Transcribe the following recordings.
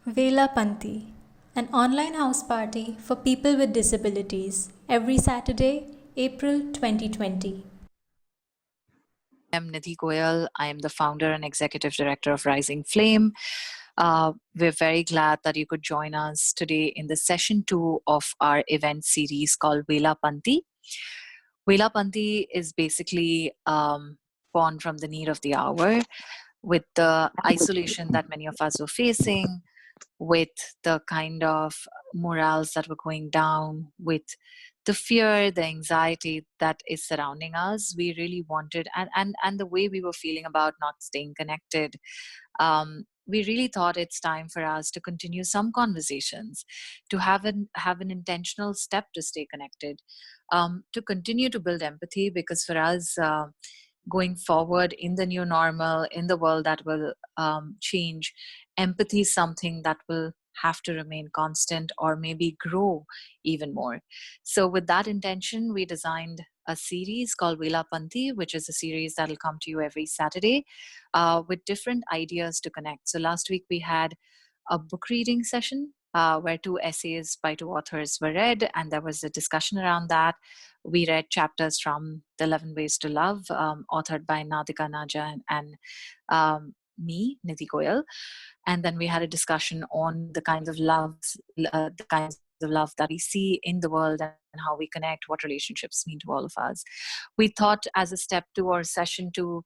Vellapanti, an online house party for people with disabilities, every Saturday, April 2020. I'm Nidhi Goyal. I am the founder and executive director of Rising Flame. We're very glad that you could join us today in the session 2 of our event series called Vellapanti. Vellapanti is basically born from the need of the hour with the isolation that many of us were facing, with the kind of morals that were going down, with the fear, the anxiety that is surrounding us. We really wanted, and the way we were feeling about not staying connected, we really thought it's time for us to continue some conversations, to have an intentional step to stay connected, to continue to build empathy, because for us, going forward in the new normal, in the world that will change, empathy is something that will have to remain constant or maybe grow even more. So, with that intention, we designed a series called Vellapanti, which is a series that will come to you every Saturday with different ideas to connect. So, last week we had a book reading session where two essays by two authors were read, and there was a discussion around that. We read chapters from The 11 Ways to Love, authored by Nadika Naja and me, Nidhi Goyal. And then we had a discussion on the kinds of love that we see in the world and how we connect, what relationships mean to all of us. We thought as a step to our session two,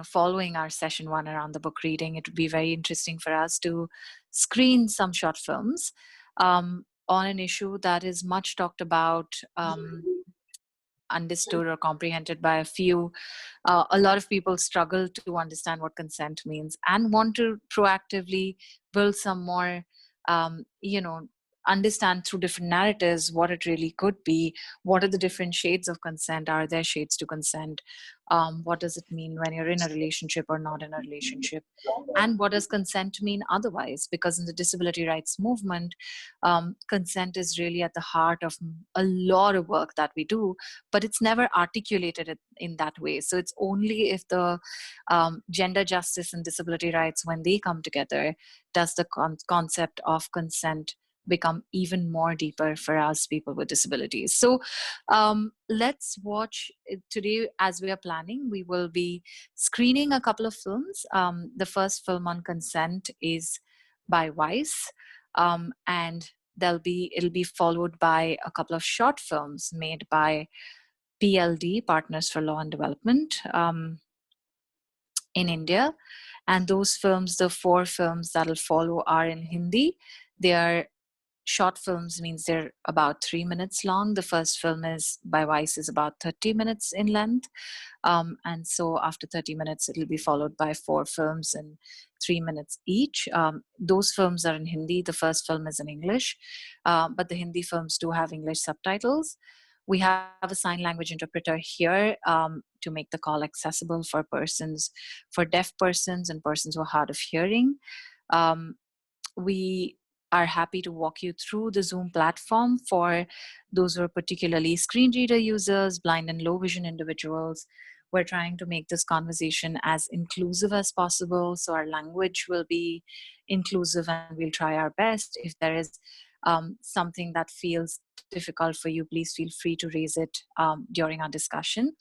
following our session one around the book reading, it would be very interesting for us to screen some short films on an issue that is much talked about, understood or comprehended by a few. A lot of people struggle to understand what consent means and want to proactively build some more, um, you know, understand through different narratives what it really could be. What are the different shades of consent? Are there shades to consent? What does it mean when you're in a relationship or not in a relationship? And what does consent mean otherwise? Because in the disability rights movement, consent is really at the heart of a lot of work that we do, but it's never articulated in that way. So it's only if the gender justice and disability rights, when they come together, does the concept of consent become even more deeper for us people with disabilities. So let's watch today. As we are planning, we will be screening a couple of films. The first film on consent is by Weiss, and it'll be followed by a couple of short films made by PLD, Partners for Law and Development, in India. And those films, the four films that'll follow, are in Hindi. They are short films, means they're about 3 minutes long. The first film is by Weiss is about 30 minutes in length. And so after 30 minutes, it'll be followed by four films in 3 minutes each. Those films are in Hindi. The first film is in English, but the Hindi films do have English subtitles. We have a sign language interpreter here to make the call accessible for deaf persons and persons who are hard of hearing. We are happy to walk you through the Zoom platform for those who are particularly screen reader users, blind and low vision individuals. We're trying to make this conversation as inclusive as possible. So our language will be inclusive and we'll try our best. If there is something that feels difficult for you, please feel free to raise it during our discussion.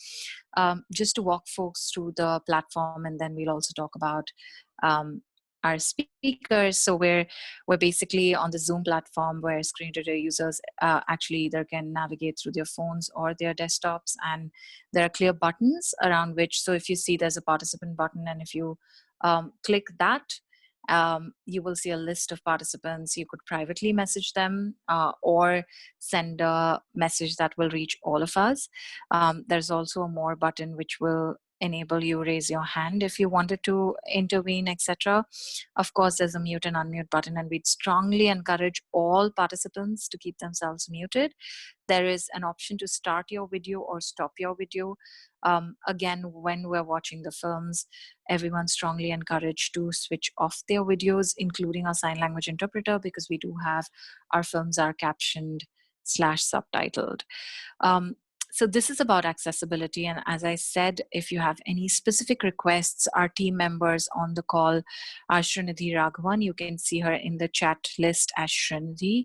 Just to walk folks through the platform, and then we'll also talk about our speakers. So we're basically on the Zoom platform where screen reader users actually either can navigate through their phones or their desktops, and there are clear buttons around which, so if you see there's a participant button, and if you click that, you will see a list of participants. You could privately message them or send a message that will reach all of us. There's also a more button which will enable you raise your hand if you wanted to intervene, etc. Of course, there's a mute and unmute button, and we'd strongly encourage all participants to keep themselves muted. There is an option to start your video or stop your video. Again, when we're watching the films, everyone's strongly encouraged to switch off their videos, including our sign language interpreter, because we do have our films are captioned / subtitled. so this is about accessibility. And as I said, if you have any specific requests, our team members on the call are Srinidhi Raghavan. You can see her in the chat list as Srinidhi,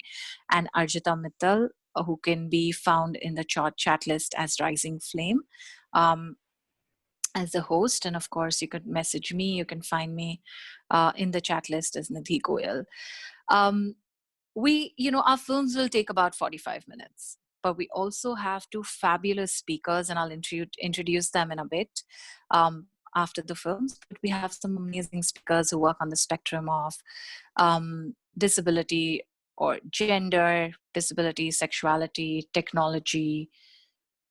and Arjita Mittal, who can be found in the chat list as Rising Flame. As the host, and of course you could message me. You can find me in the chat list as Nidhi Goyal. Our films will take about 45 minutes, but we also have two fabulous speakers, and I'll introduce them in a bit after the films. But we have some amazing speakers who work on the spectrum of disability or gender, disability, sexuality, technology,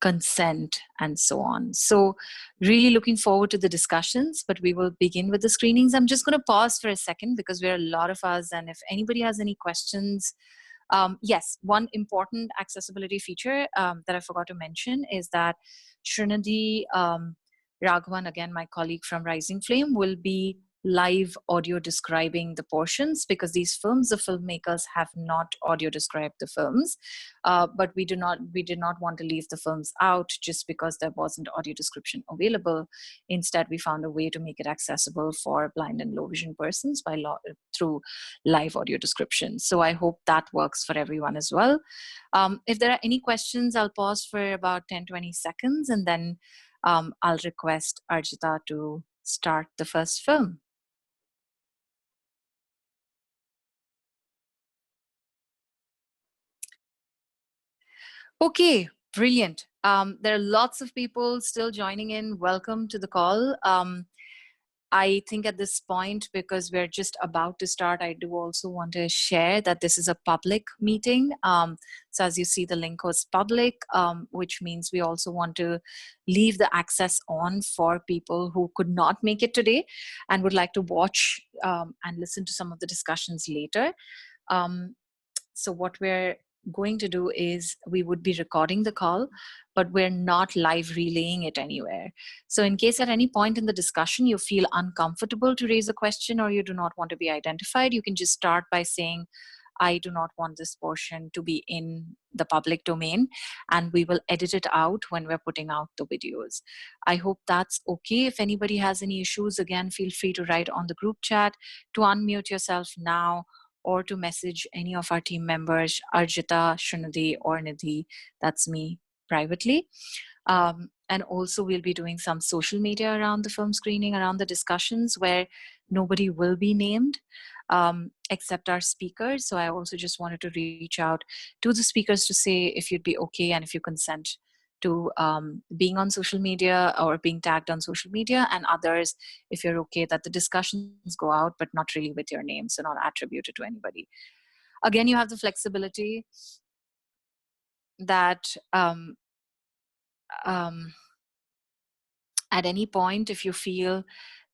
consent, and so on. So really looking forward to the discussions, but we will begin with the screenings. I'm just going to pause for a second because we're a lot of us, and if anybody has any questions, yes, one important accessibility feature that I forgot to mention is that Srinidhi Raghavan, again, my colleague from Rising Flame, will be live audio describing the portions, because these films, the filmmakers have not audio described the films, but we did not want to leave the films out just because there wasn't audio description available. Instead, we found a way to make it accessible for blind and low vision persons through live audio description. So I hope that works for everyone as well. If there are any questions, I'll pause for about 10-20 seconds, and then I'll request Arjita to start the first film. Okay, brilliant. There are lots of people still joining in. Welcome to the call. I think at this point, because we're just about to start, I do also want to share that this is a public meeting. So as you see, the link was public, which means we also want to leave the access on for people who could not make it today and would like to watch and listen to some of the discussions later. So what we're going to do is we would be recording the call, but we're not live relaying it anywhere. So in case at any point in the discussion you feel uncomfortable to raise a question or you do not want to be identified, you can just start by saying, I do not want this portion to be in the public domain, and we will edit it out when we're putting out the videos. I hope that's okay. If anybody has any issues, again, feel free to write on the group chat, to unmute yourself now, or to message any of our team members, Arjita, Srinidhi, or Nidhi, that's me, privately. And also we'll be doing some social media around the film screening, around the discussions, where nobody will be named except our speakers. So I also just wanted to reach out to the speakers to say if you'd be okay and if you consent to being on social media or being tagged on social media, and others, if you're okay that the discussions go out, but not really with your name, so not attributed to anybody. Again, you have the flexibility that at any point, if you feel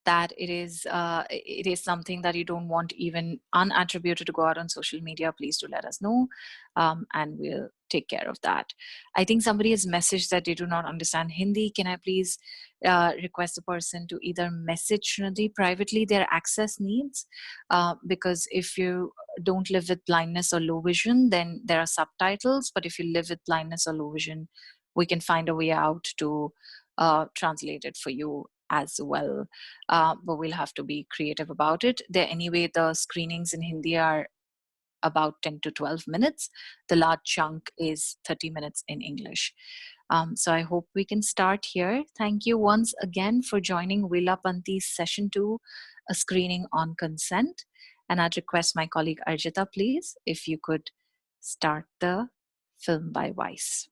that it is something that you don't want even unattributed to go out on social media, please do let us know, and we'll take care of that. I think somebody has messaged that they do not understand Hindi. Can I please request the person to either message Srinidhi privately their access needs, because if you don't live with blindness or low vision, then there are subtitles, but if you live with blindness or low vision, we can find a way out to translate it for you as well, but we'll have to be creative about it. Anyway, the screenings in Hindi are about 10 to 12 minutes. The large chunk is 30 minutes in English. So I hope we can start here. Thank you once again for joining Vellapanti's session 2, a screening on consent. And I'd request my colleague Arjita, please, if you could start the film by Weiss.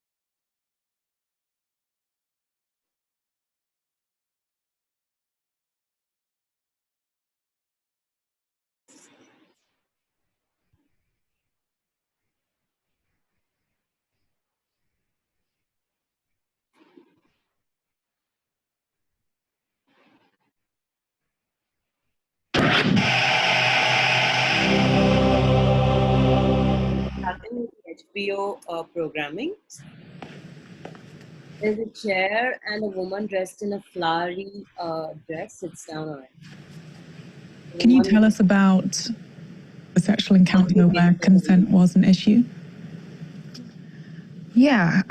Starting with HBO programming. There's a chair and a woman dressed in a flowery dress sits down on it. Can you tell us about a sexual encounter where consent was an issue? Yeah,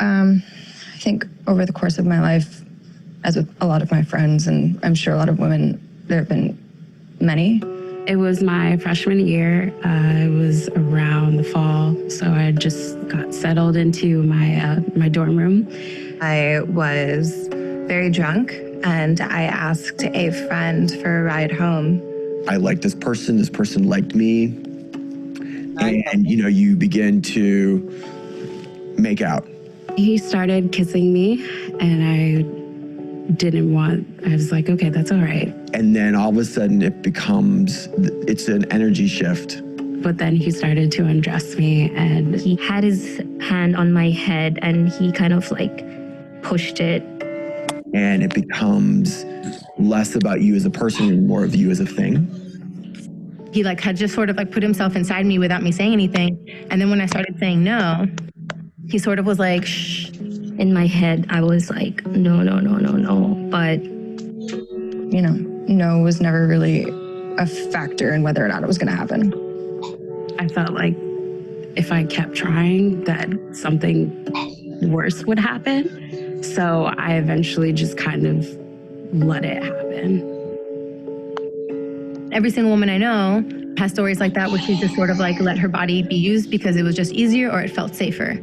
think over the course of my life, as with a lot of my friends, and I'm sure a lot of women, there have been many. It was my freshman year. It was around the fall, so I just got settled into my dorm room. I was very drunk, and I asked a friend for a ride home. I liked this person liked me, and you begin to make out. He started kissing me, and I was like, okay, that's all right. And then all of a sudden it's an energy shift. But then he started to undress me, and he had his hand on my head and he kind of like pushed it. And it becomes less about you as a person and more of you as a thing. He had just sort of put himself inside me without me saying anything. And then when I started saying no, he sort of was like, shh. In my head, I was like, no. But, no was never really a factor in whether or not it was going to happen. I felt like if I kept trying, that something worse would happen. So I eventually just kind of let it happen. Every single woman I know has stories like that where she just sort of let her body be used because it was just easier or it felt safer.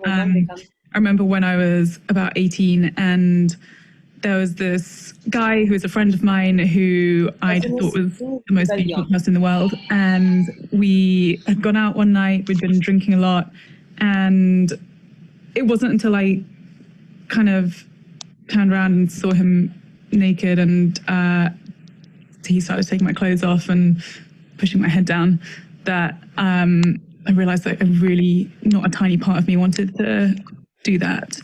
I remember when I was about 18 and there was this guy who was a friend of mine who I thought was the most beautiful person in the world. And we had gone out one night, we'd been drinking a lot. And it wasn't until I kind of turned around and saw him naked and he started taking my clothes off and pushing my head down that I realized that not a tiny part of me wanted to do that.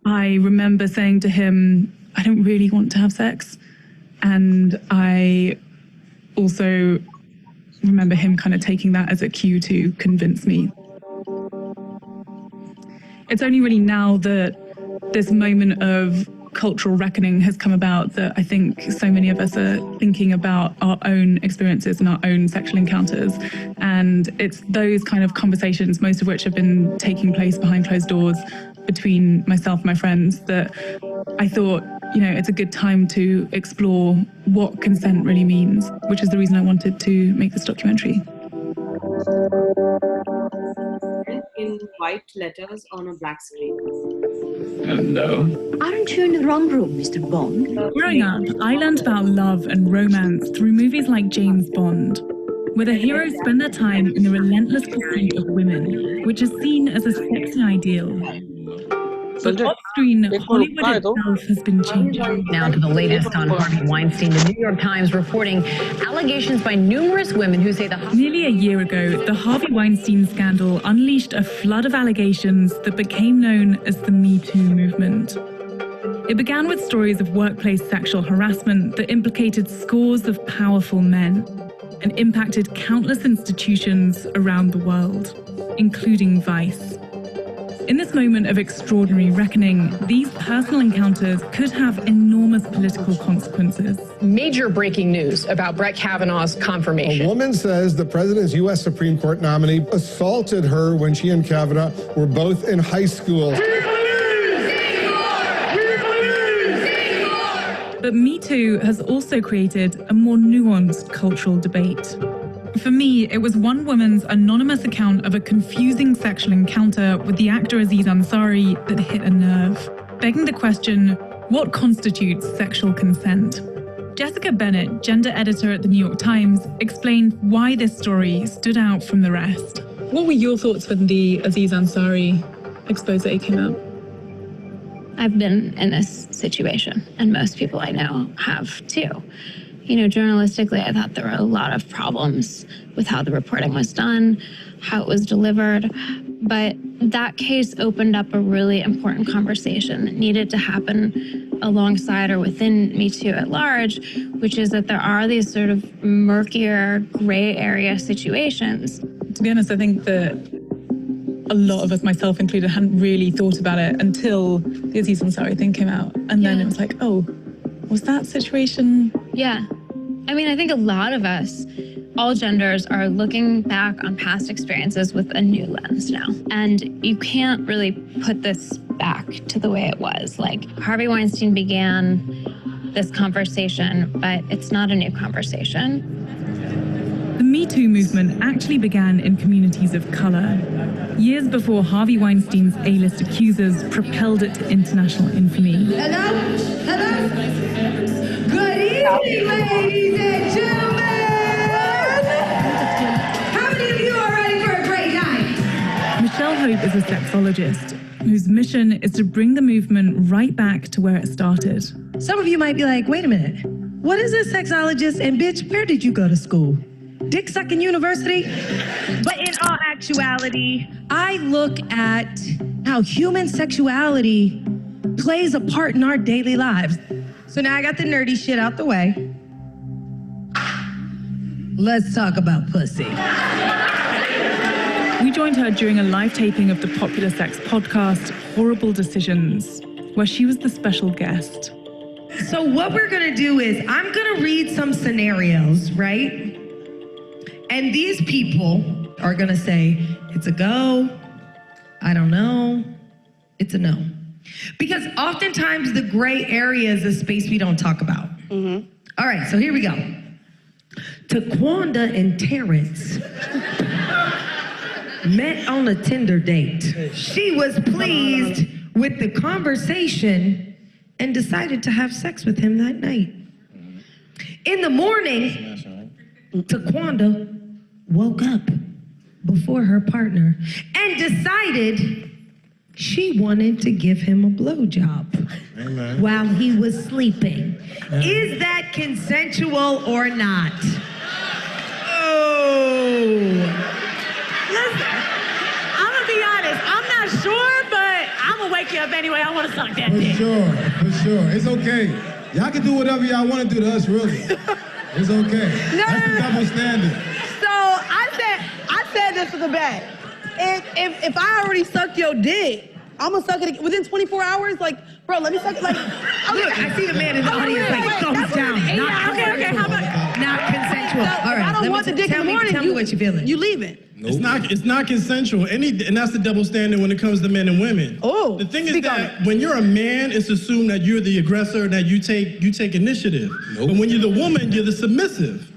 I remember saying to him, I don't really want to have sex. And I also remember him kind of taking that as a cue to convince me. It's only really now that this moment of cultural reckoning has come about that I think so many of us are thinking about our own experiences and our own sexual encounters. And it's those kind of conversations, most of which have been taking place behind closed doors between myself and my friends, that I thought, it's a good time to explore what consent really means, which is the reason I wanted to make this documentary. In white letters on a black screen. No. Aren't you in the wrong room, Mr. Bond? Growing up, I learned about love and romance through movies like James Bond, where the heroes spend their time in the relentless pursuit of women, which is seen as a sexy ideal. But off-screen, Hollywood itself has been changing. Now to the latest on Harvey Weinstein. The New York Times reporting allegations by numerous women who say Nearly a year ago, the Harvey Weinstein scandal unleashed a flood of allegations that became known as the Me Too movement. It began with stories of workplace sexual harassment that implicated scores of powerful men and impacted countless institutions around the world, including Vice. In this moment of extraordinary reckoning, these personal encounters could have enormous political consequences. Major breaking news about Brett Kavanaugh's confirmation. A woman says the president's U.S. Supreme Court nominee assaulted her when she and Kavanaugh were both in high school. But Me Too has also created a more nuanced cultural debate. For me, it was one woman's anonymous account of a confusing sexual encounter with the actor Aziz Ansari that hit a nerve, begging the question, what constitutes sexual consent? Jessica Bennett, gender editor at the New York Times, explained why this story stood out from the rest. What were your thoughts when the Aziz Ansari expose came out? I've been in this situation, and most people I know have too. Journalistically, I thought there were a lot of problems with how the reporting was done, how it was delivered. But that case opened up a really important conversation that needed to happen alongside or within Me Too at large, which is that there are these sort of murkier, gray area situations. To be honest, I think that a lot of us, myself included, hadn't really thought about it until the Aziz Ansari thing came out. And then it was like, oh, was that situation? Yeah. I think a lot of us all genders are looking back on past experiences with a new lens now. And you can't really put this back to the way it was. Like, Harvey Weinstein began this conversation, but it's not a new conversation. The Me Too movement actually began in communities of color, years before Harvey Weinstein's A-list accusers propelled it to international infamy. Hello? Hello? Good evening, ladies and gentlemen! How many of you are ready for a great night? Michelle Hope is a sexologist whose mission is to bring the movement right back to where it started. Some of you might be like, wait a minute, what is a sexologist, and bitch, where did you go to school? Dick sucking university? But in all actuality, I look at how human sexuality plays a part in our daily lives. So now I got the nerdy shit out the way. Let's talk about pussy. We joined her during a live taping of the popular sex podcast, Horrible Decisions, where she was the special guest. So what we're gonna do is, I'm gonna read some scenarios, right? And these people are gonna say, it's a go, I don't know, it's a no. Because oftentimes the gray area is a space we don't talk about. All right, so here we go. Taquanda and Terrence met on a Tinder date. She was pleased with the conversation and decided to have sex with him that night. In the morning, Taquanda woke up before her partner and decided she wanted to give him a blowjob while he was sleeping. Is that consensual or not? Oh. Listen, I'm gonna be honest, I'm not sure, but I'm gonna wake you up anyway. I wanna suck that dick. For sure. It's okay. Y'all can do whatever y'all wanna do to us, really. It's okay. That's the double standard. So I said this to the back. If I already sucked your dick, I'm gonna suck it within 24 hours. Like, bro, let me suck it. Like, look, I see the man in the audience like thumbs down. Okay, how about not consensual? So All right, I don't want the dick in the morning. Tell me what you're feeling. You leave it. Nope. It's not consensual. And that's the double standard when it comes to men and women. Oh, the thing is that when you're a man, it's assumed that you're the aggressor, that you take initiative. Nope. But when you're the woman, you're the submissive.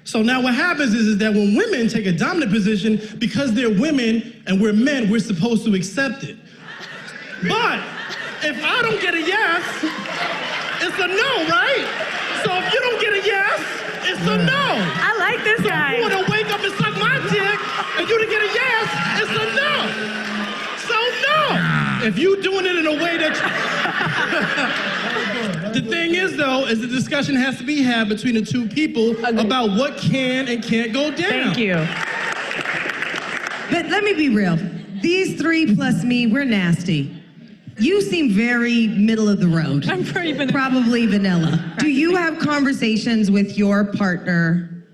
So now what happens is that when women take a dominant position, because they're women and we're men, we're supposed to accept it. But if I don't get a yes, it's a no, right? So if you don't get a yes, it's a no. I like this guy. If you want to wake up and suck my dick and you to get a yes, it's a no. So no. If you doing it in a way that the thing is though, is the discussion has to be had between the two people about what can and can't go down. Thank you. But let me be real. These three plus me, we're nasty. You seem very middle of the road. I'm pretty vanilla. Probably vanilla. Do you have conversations with your partner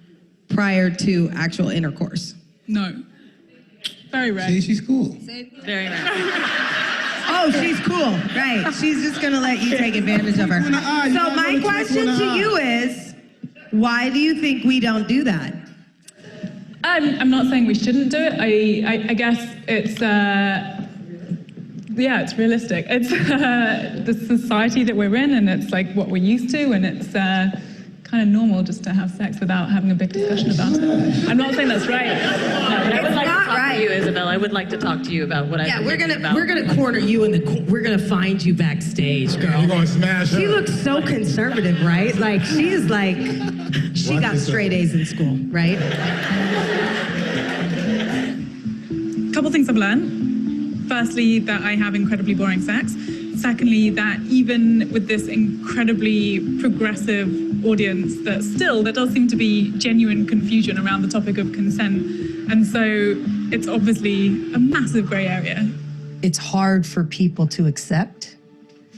prior to actual intercourse? No. Very rare. See, she's cool. Very rare. Oh, she's cool. Right. She's just going to let you take advantage of her. So my question to you is, why do you think we don't do that? I'm not saying we shouldn't do it. I guess it's, it's realistic. It's the society that we're in, and it's like what we're used to, and it's kind of normal just to have sex without having a big discussion about it. I'm not saying that's right. No, but I would like to talk to you, Isabel. I would like to talk to you about what I've been thinking about. We're gonna corner you we're gonna find you backstage, girl. You're gonna smash her. She looks so conservative, right? Like she's like, she got straight A's in school, right? Couple things I've learned. Firstly, that I have incredibly boring sex. Secondly, that even with this incredibly progressive audience, that there does seem to be genuine confusion around the topic of consent. And so it's obviously a massive gray area. It's hard for people to accept.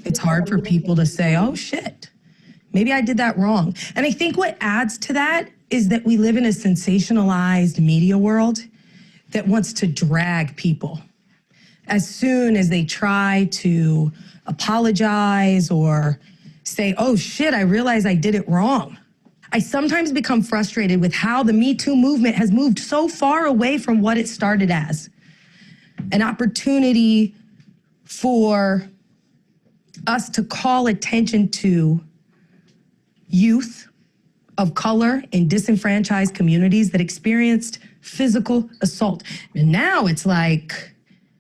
It's hard for people to say, oh shit, maybe I did that wrong. And I think what adds to that is that we live in a sensationalized media world that wants to drag people. As soon as they try to apologize or say, oh shit, I realize I did it wrong, I sometimes become frustrated with how the Me Too movement has moved so far away from what it started as. An opportunity for us to call attention to youth of color in disenfranchised communities that experienced physical assault. And now it's like,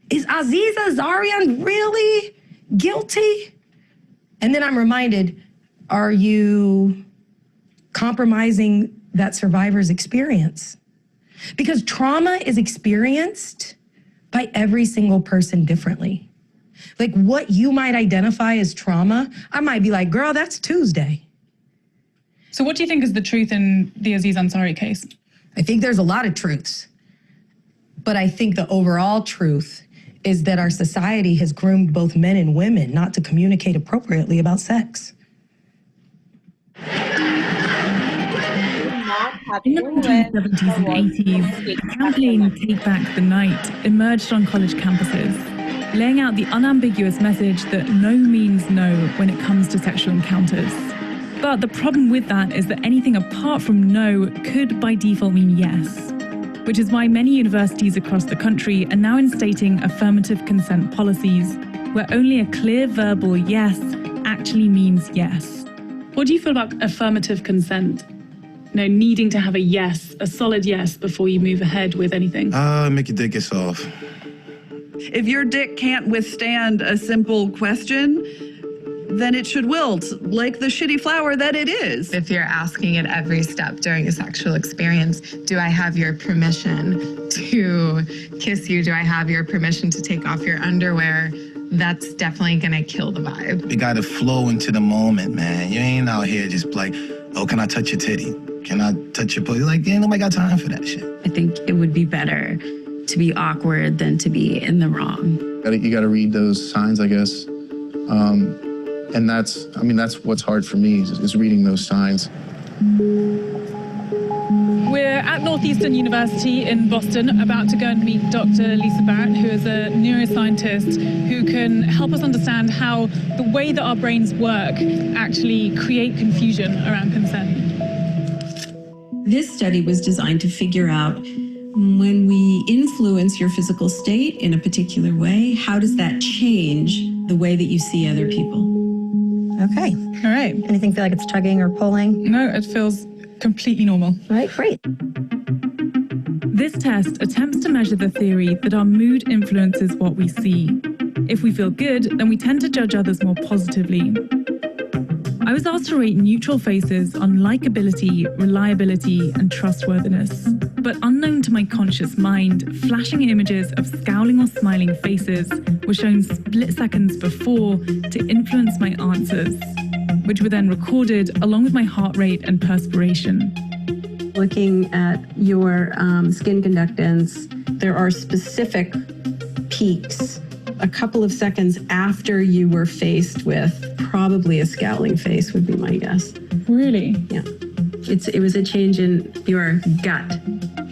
is Aziza Zarian really guilty? And then I'm reminded, are you compromising that survivor's experience? Because trauma is experienced by every single person differently. Like what you might identify as trauma, I might be like, girl, that's Tuesday. So what do you think is the truth in the Aziz Ansari case? I think there's a lot of truths, but I think the overall truth is that our society has groomed both men and women not to communicate appropriately about sex. In the 1970s and 80s, the campaign Take Back the Night emerged on college campuses, laying out the unambiguous message that no means no when it comes to sexual encounters. But the problem with that is that anything apart from no could by default mean yes, which is why many universities across the country are now instating affirmative consent policies where only a clear verbal yes actually means yes. What do you feel about affirmative consent? You know, needing to have a yes, a solid yes, before you move ahead with anything? Make your dick get soft. If your dick can't withstand a simple question, then it should wilt, like the shitty flower that it is. If you're asking at every step during a sexual experience, do I have your permission to kiss you? Do I have your permission to take off your underwear? That's definitely gonna kill the vibe. You gotta flow into the moment, man. You ain't out here just like, oh, can I touch your titty? Can I touch your pussy? Like, ain't nobody got time for that shit. I think it would be better to be awkward than to be in the wrong. You gotta read those signs, I guess. And that's what's hard for me is reading those signs. We're at Northeastern University in Boston, about to go and meet Dr. Lisa Barrett, who is a neuroscientist who can help us understand how the way that our brains work actually create confusion around consent. This study was designed to figure out when we influence your physical state in a particular way, how does that change the way that you see other people? Okay. All right. Anything feel like it's tugging or pulling? No, it feels completely normal. All right, great. This test attempts to measure the theory that our mood influences what we see. If we feel good, then we tend to judge others more positively. I was asked to rate neutral faces on likability, reliability, and trustworthiness. But unknown to my conscious mind, flashing images of scowling or smiling faces were shown split seconds before to influence my answers, which were then recorded along with my heart rate and perspiration. Looking at your skin conductance, there are specific peaks a couple of seconds after you were faced with probably a scowling face would be my guess. Really? Yeah. It was a change in your gut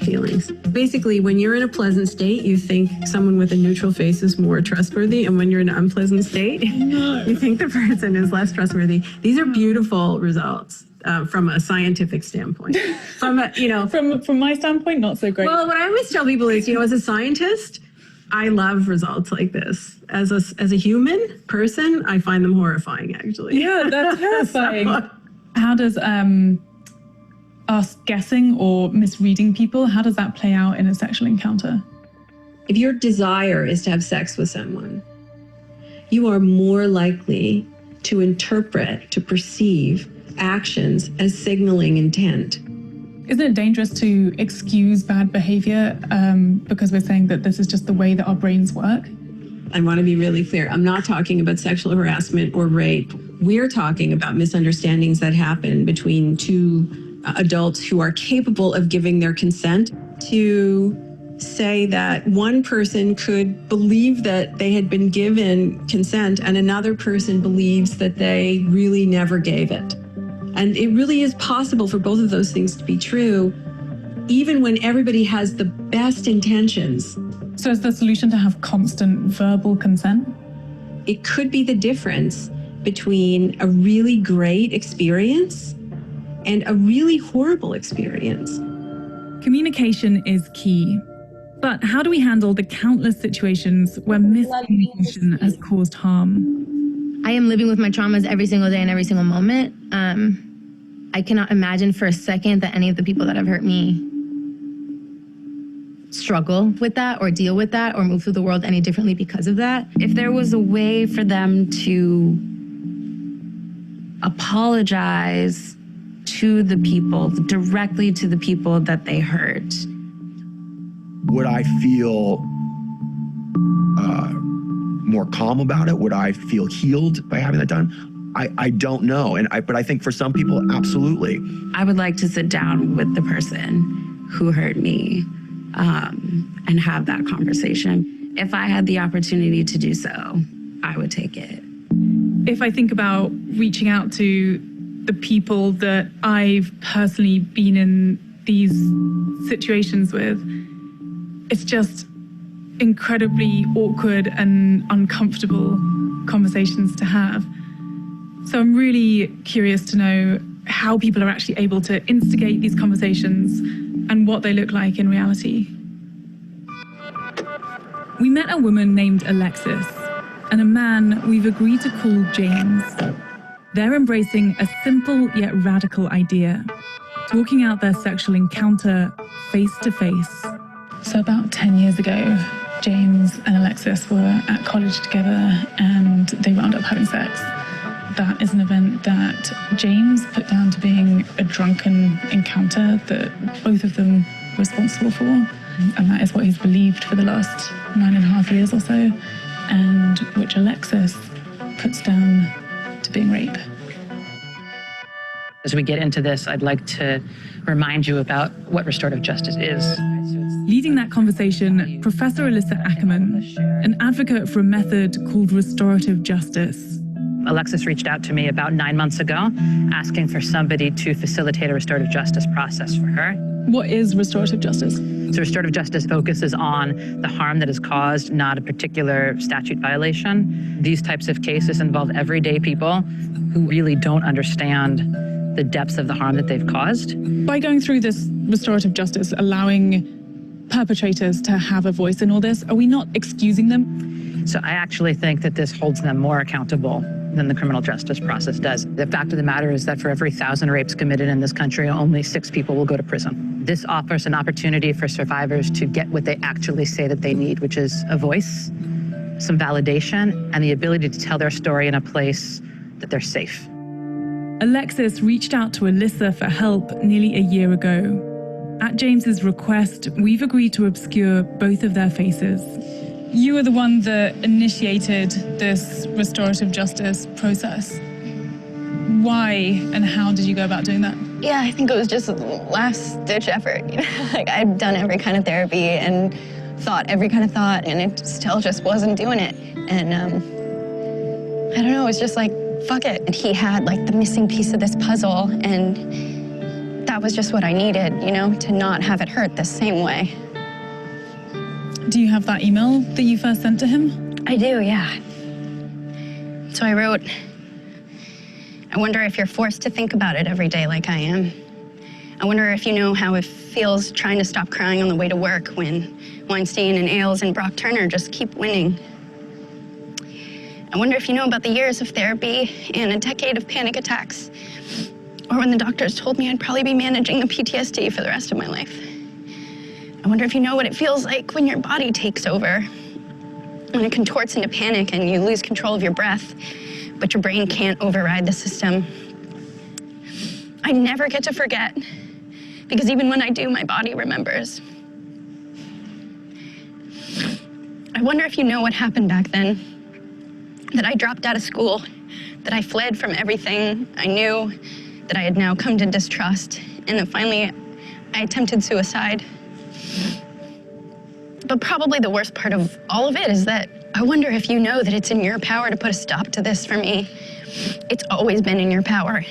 feelings. Basically, when you're in a pleasant state, you think someone with a neutral face is more trustworthy, and when you're in an unpleasant state, you think the person is less trustworthy. These are beautiful results. From a scientific standpoint. From my standpoint, not so great. Well, what I always tell people is, as a scientist, I love results like this. As a human person, I find them horrifying, actually. Yeah, that's terrifying. How does us guessing or misreading people, how does that play out in a sexual encounter? If your desire is to have sex with someone, you are more likely to interpret, to perceive actions as signaling intent. Isn't it dangerous to excuse bad behavior because we're saying that this is just the way that our brains work? I want to be really clear. I'm not talking about sexual harassment or rape. We're talking about misunderstandings that happen between two adults who are capable of giving their consent. To say that one person could believe that they had been given consent and another person believes that they really never gave it. And it really is possible for both of those things to be true, even when everybody has the best intentions. So is the solution to have constant verbal consent? It could be the difference between a really great experience and a really horrible experience. Communication is key. But how do we handle the countless situations where miscommunication has caused harm? I am living with my traumas every single day and every single moment. I cannot imagine for a second that any of the people that have hurt me struggle with that or deal with that or move through the world any differently because of that. If there was a way for them to apologize to the people, directly to the people that they hurt, would I feel more calm about it? Would I feel healed by having that done? I don't know. But I think for some people, absolutely. I would like to sit down with the person who hurt me and have that conversation. If I had the opportunity to do so, I would take it. If I think about reaching out to the people that I've personally been in these situations with, it's just incredibly awkward and uncomfortable conversations to have. So I'm really curious to know how people are actually able to instigate these conversations and what they look like in reality. We met a woman named Alexis and a man we've agreed to call James. They're embracing a simple yet radical idea, talking out their sexual encounter face to face. So about 10 years ago, James and Alexis were at college together and they wound up having sex. That is an event that James put down to being a drunken encounter that both of them were responsible for. And that is what he's believed for the last 9.5 years or so, and which Alexis puts down to being rape. As we get into this, I'd like to remind you about what restorative justice is. Leading that conversation, Professor Alyssa Ackerman, an advocate for a method called restorative justice. Alexis reached out to me about 9 months ago, asking for somebody to facilitate a restorative justice process for her. What is restorative justice? So restorative justice focuses on the harm that is caused, not a particular statute violation. These types of cases involve everyday people who really don't understand the depths of the harm that they've caused. By going through this restorative justice, allowing perpetrators to have a voice in all this, are we not excusing them? So I actually think that this holds them more accountable than the criminal justice process does. The fact of the matter is that for every 1,000 rapes committed in this country, only 6 people will go to prison. This offers an opportunity for survivors to get what they actually say that they need, which is a voice, some validation, and the ability to tell their story in a place that they're safe. Alexis reached out to Alyssa for help nearly a year ago. At James's request, we've agreed to obscure both of their faces. You were the one that initiated this restorative justice process. Why and how did you go about doing that? Yeah, I think it was just a last-ditch effort. You know? Like, I'd done every kind of therapy and thought every kind of thought, and it still just wasn't doing it. And I don't know, it was just like, fuck it. And he had like the missing piece of this puzzle, and that was just what I needed, you know, to not have it hurt the same way. Do you have that email that you first sent to him? I do, yeah. So I wrote, I wonder if you're forced to think about it every day like I am. I wonder if you know how it feels trying to stop crying on the way to work when Weinstein and Ailes and Brock Turner just keep winning. I wonder if you know about the years of therapy and a decade of panic attacks, or when the doctors told me I'd probably be managing the PTSD for the rest of my life. I wonder if you know what it feels like when your body takes over, when it contorts into panic and you lose control of your breath, but your brain can't override the system. I never get to forget, because even when I do, my body remembers. I wonder if you know what happened back then, that I dropped out of school, that I fled from everything I knew, that I had now come to distrust, and that finally I attempted suicide. But probably the worst part of all of it is that I wonder if you know that it's in your power to put a stop to this for me. It's always been in your power.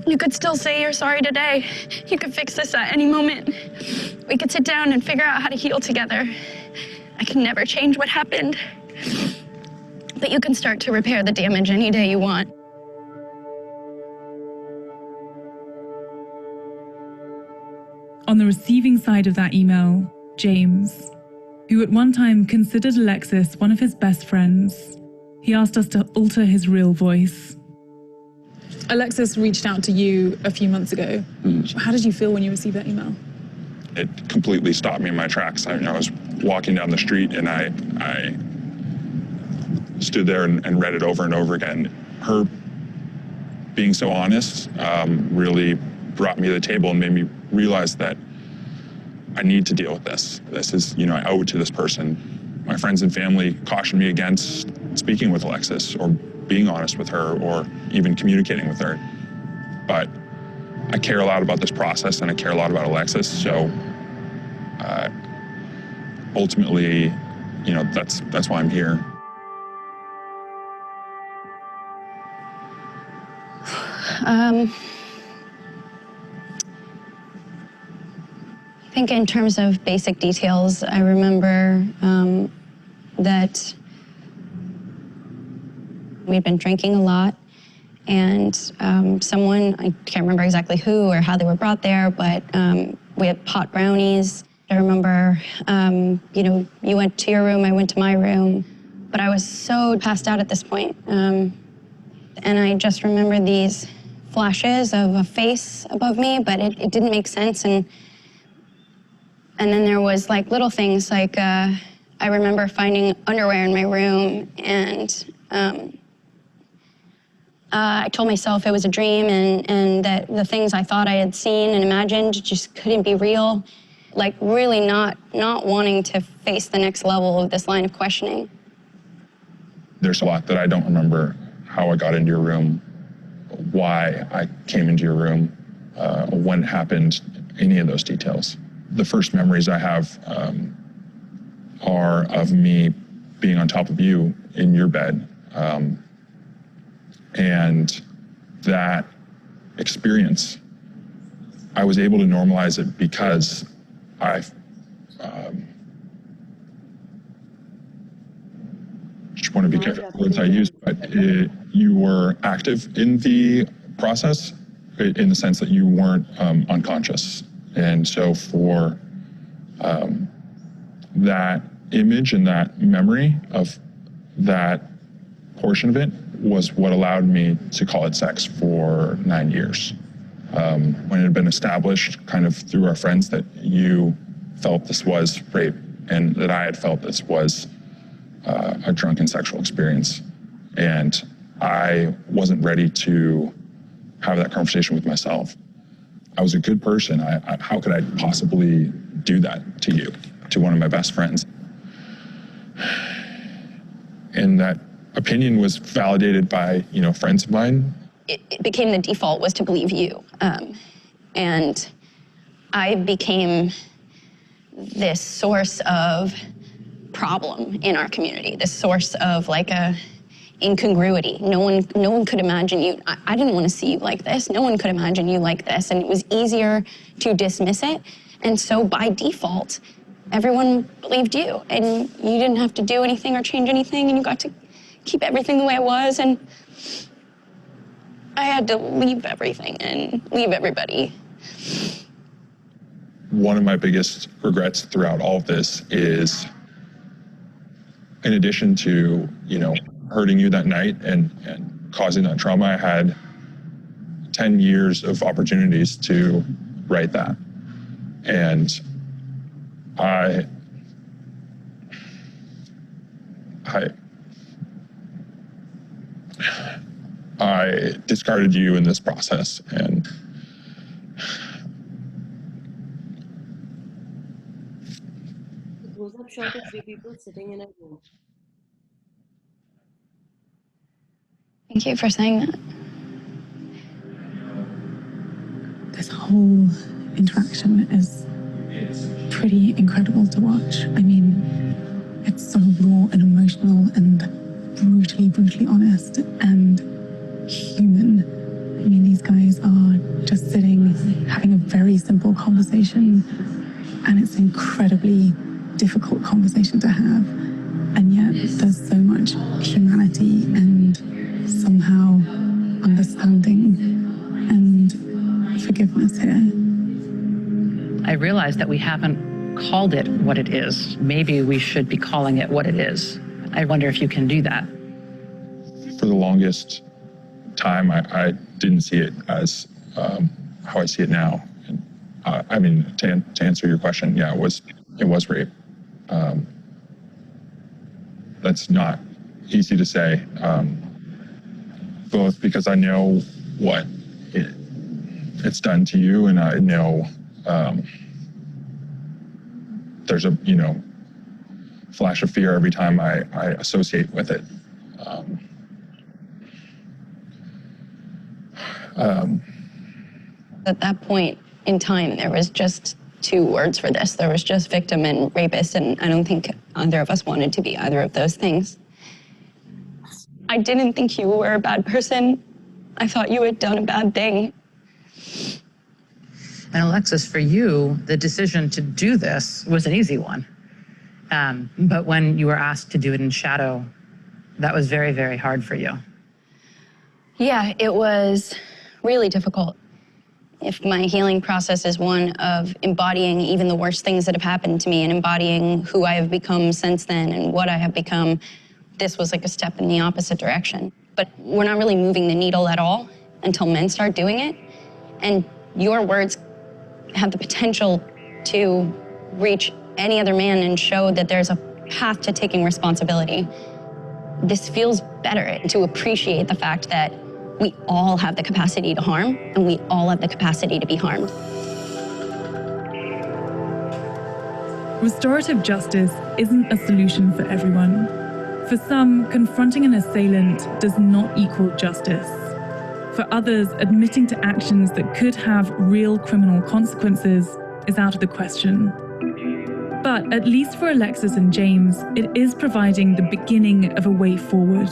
You could still say you're sorry today. You could fix this at any moment. We could sit down and figure out how to heal together. I can never change what happened, but you can start to repair the damage any day you want. On the receiving side of that email, James, who at one time considered Alexis one of his best friends, he asked us to alter his real voice. Alexis reached out to you a few months ago. How did you feel when you received that email? It completely stopped me in my tracks. I was walking down the street and I stood there and read it over and over again. Her being so honest really brought me to the table and made me realize that I need to deal with this. This is, I owe it to this person. My friends and family cautioned me against speaking with Alexis or being honest with her or even communicating with her. But I care a lot about this process and I care a lot about Alexis, so ultimately, that's why I'm here. I think in terms of basic details, I remember that we'd been drinking a lot, and someone, I can't remember exactly who or how they were brought there, but we had pot brownies. I remember, you went to your room, I went to my room, but I was so passed out at this point. And I just remember these flashes of a face above me, but it didn't make sense. And then there was like little things like, I remember finding underwear in my room, and I told myself it was a dream and that the things I thought I had seen and imagined just couldn't be real. Like really not wanting to face the next level of this line of questioning. There's a lot that I don't remember: how I got into your room, why I came into your room, when it happened, any of those details. The first memories I have are of me being on top of you in your bed. And that experience, I was able to normalize it because I just want to be careful with the words I use, but you were active in the process in the sense that you weren't unconscious. And so for that image and that memory of that portion of it was what allowed me to call it sex for 9 years. When it had been established kind of through our friends that you felt this was rape and that I had felt this was a drunken sexual experience. And I wasn't ready to have that conversation with myself. I was a good person. How could I possibly do that to you, to one of my best friends? And that opinion was validated by, friends of mine. It became the default was to believe you. And I became this source of problem in our community, this source of like a incongruity. No one could imagine you. I didn't want to see you like this. No one could imagine you like this. And it was easier to dismiss it. And so by default, everyone believed you and you didn't have to do anything or change anything, and you got to keep everything the way it was. And I had to leave everything and leave everybody. One of my biggest regrets throughout all of this is, in addition to, hurting you that night and causing that trauma, I had 10 years of opportunities to right that. And I discarded you in this process, and Close-up shot of 3 people sitting in a room. Thank you for saying that. This whole interaction is pretty incredible to watch. I mean, it's so raw and emotional and brutally honest and human. I mean, these guys are just sitting, having a very simple conversation, and it's an incredibly difficult conversation to have. And yet there's so much humanity and somehow understanding and forgiveness here. I realized that we haven't called it what it is. Maybe we should be calling it what it is. I wonder if you can do that. For the longest time, I didn't see it as how I see it now. And, I mean, to answer your question, yeah, it was rape. That's not easy to say, both because I know what it's done to you, and I know there's a flash of fear every time I associate with it. At that point in time, there was just two words for this. There was just victim and rapist, and I don't think either of us wanted to be either of those things. I didn't think you were a bad person. I thought you had done a bad thing. And Alexis, for you, the decision to do this was an easy one. But when you were asked to do it in shadow, that was very, very hard for you. Yeah, it was really difficult. If my healing process is one of embodying even the worst things that have happened to me and embodying who I have become since then and what I have become, this was like a step in the opposite direction. But we're not really moving the needle at all until men start doing it. And your words have the potential to reach any other man and show that there's a path to taking responsibility. This feels better to appreciate the fact that we all have the capacity to harm, and we all have the capacity to be harmed. Restorative justice isn't a solution for everyone. For some, confronting an assailant does not equal justice. For others, admitting to actions that could have real criminal consequences is out of the question. But at least for Alexis and James, it is providing the beginning of a way forward.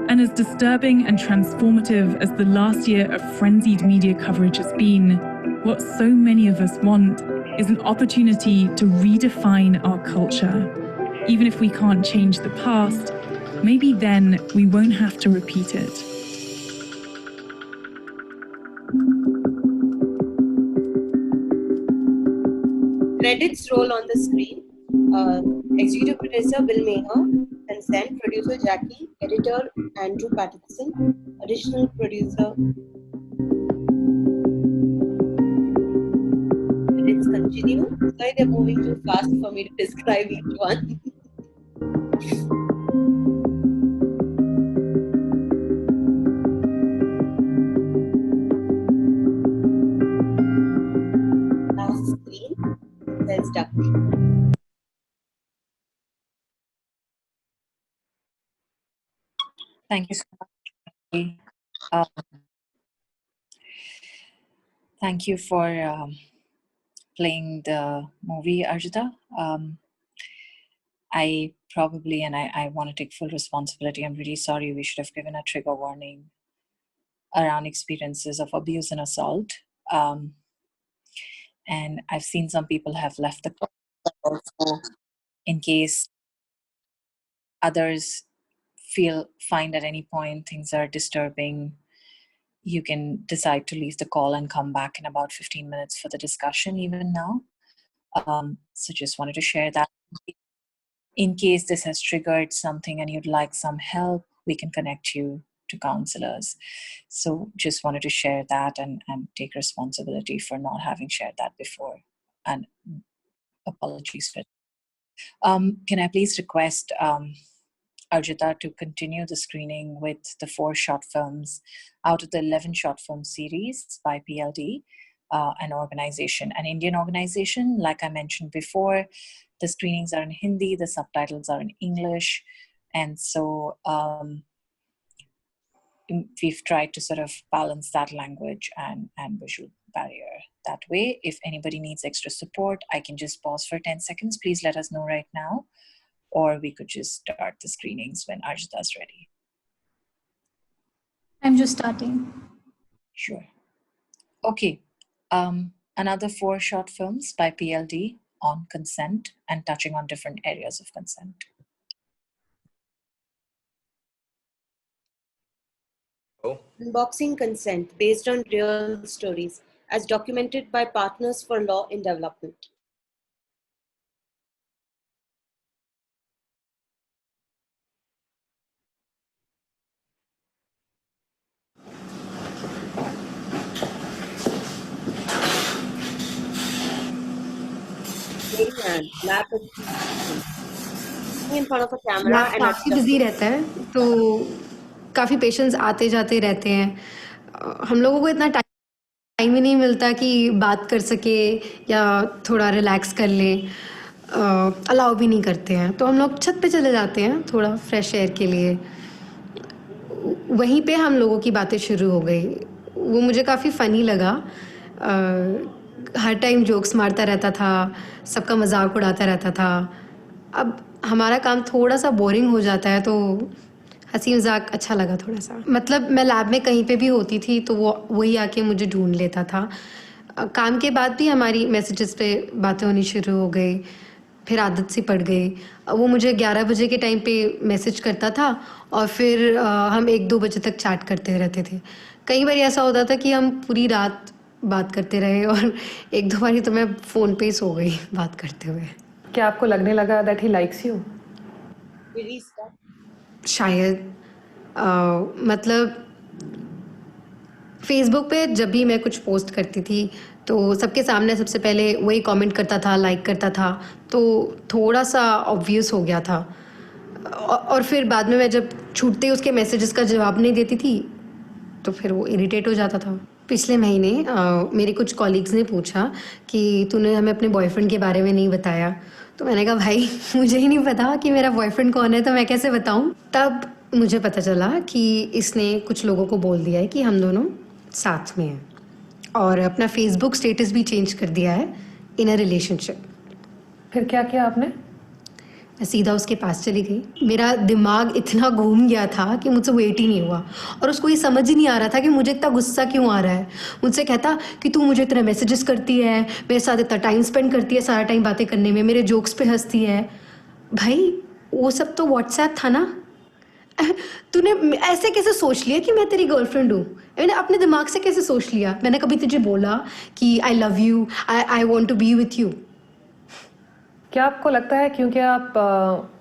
And as disturbing and transformative as the last year of frenzied media coverage has been, what so many of us want is an opportunity to redefine our culture. Even if we can't change the past, maybe then we won't have to repeat it. Credits roll on the screen. Executive producer Bill Maher, consent producer Jackie, editor Andrew Patterson, additional producer. Credits continue. Sorry, they're moving too fast for me to describe each one. Last screen says duck. Thank you so much. Um, thank you for playing the movie, Arjita. I probably, and I want to take full responsibility. I'm really sorry. We should have given a trigger warning around experiences of abuse and assault. And I've seen some people have left the call also in case others find at any point things are disturbing. You can decide to leave the call and come back in about 15 minutes for the discussion even now. So just wanted to share that. In case this has triggered something and you'd like some help, we can connect you to counselors. So just wanted to share that and take responsibility for not having shared that before. And apologies for it. Can I please request Arjita to continue the screening with the 4 short films out of the 11 short film series by PLD, an Indian organization. Like I mentioned before, the screenings are in Hindi, the subtitles are in English. And so we've tried to sort of balance that language and visual barrier that way. If anybody needs extra support, I can just pause for 10 seconds. Please let us know right now. Or we could just start the screenings when Arjita's ready. I'm just starting. Sure. Okay. Another 4 short films by PLD on consent and touching on different areas of consent. Unboxing consent based on real stories. as documented by Partners for Law in Development. Lab in front of a camera lab and काफ़ी busy रहता है, तो काफ़ी patients आते जाते रहते हैं। हम लोगों को इतना टाइम ही नहीं मिलता कि बात कर सके या थोड़ा रिलैक्स कर लें। अलाउ भी नहीं करते हैं, तो हम लोग छत पे चले जाते हैं थोड़ा फ्रेश एयर के लिए। वहीं पे हम लोगों की बातें शुरू हो गई। वो मुझे काफ़ी फ़नी लगा। हर टाइम जोक्स मारता रहता था, सबका मजाक उड़ाता रहता था। अब हमारा काम थोड़ा सा बोरिंग हो जाता है, तो हंसी मजाक अच्छा लगा थोड़ा सा। मतलब मैं लैब में कहीं पे भी होती थी तो वही आके मुझे ढूंढ लेता था। काम के बाद भी हमारी मैसेजेस पे बातें होनी शुरू हो गई, फिर आदत सी पड़ गई। वो मुझे 11 बजे के टाइम पे मैसेज करता था और फिर हम 1-2 बजे तक चैट करते रहते थे। कई बार ऐसा होता था कि हम पूरी रात बात करते रहे और 1-2 बारी तो मैं फ़ोन पे ही सो गई बात करते हुए। क्या आपको लगने लगा दैट ही लाइक्स यू? शायद मतलब फेसबुक पे जब भी मैं कुछ पोस्ट करती थी तो सबके सामने सबसे पहले वही कमेंट करता था, लाइक करता था, तो थोड़ा सा ऑब्वियस हो गया था। और फिर बाद में मैं जब छूटते ही उसके मैसेजेस का जवाब नहीं देती थी तो फिर वो इरिटेट हो जाता था। पिछले महीने मेरे कुछ कॉलीग्स ने पूछा कि तूने हमें अपने बॉयफ्रेंड के बारे में नहीं बताया। तो मैंने कहा भाई मुझे ही नहीं पता कि मेरा बॉयफ्रेंड कौन है, तो मैं कैसे बताऊं। तब मुझे पता चला कि इसने कुछ लोगों को बोल दिया है कि हम दोनों साथ में हैं और अपना फेसबुक स्टेटस भी चेंज कर दिया है इन अ रिलेशनशिप। फिर क्या किया आपने? मैं सीधा उसके पास चली गई। मेरा दिमाग इतना घूम गया था कि मुझसे वेट ही नहीं हुआ और उसको ये समझ ही नहीं आ रहा था कि मुझे इतना गुस्सा क्यों आ रहा है। मुझसे कहता कि तू मुझे इतना मैसेजेस करती है, मेरे साथ इतना टाइम स्पेंड करती है, सारा टाइम बातें करने में, मेरे जोक्स पे हंसती है। भाई वो सब तो व्हाट्सएप था ना। तूने ऐसे कैसे सोच लिया कि मैं तेरी गर्लफ्रेंड हूँ? मैंने अपने दिमाग से कैसे सोच लिया? मैंने कभी तुझे बोला कि I love you, I want to be with you? क्या आपको लगता है क्योंकि आप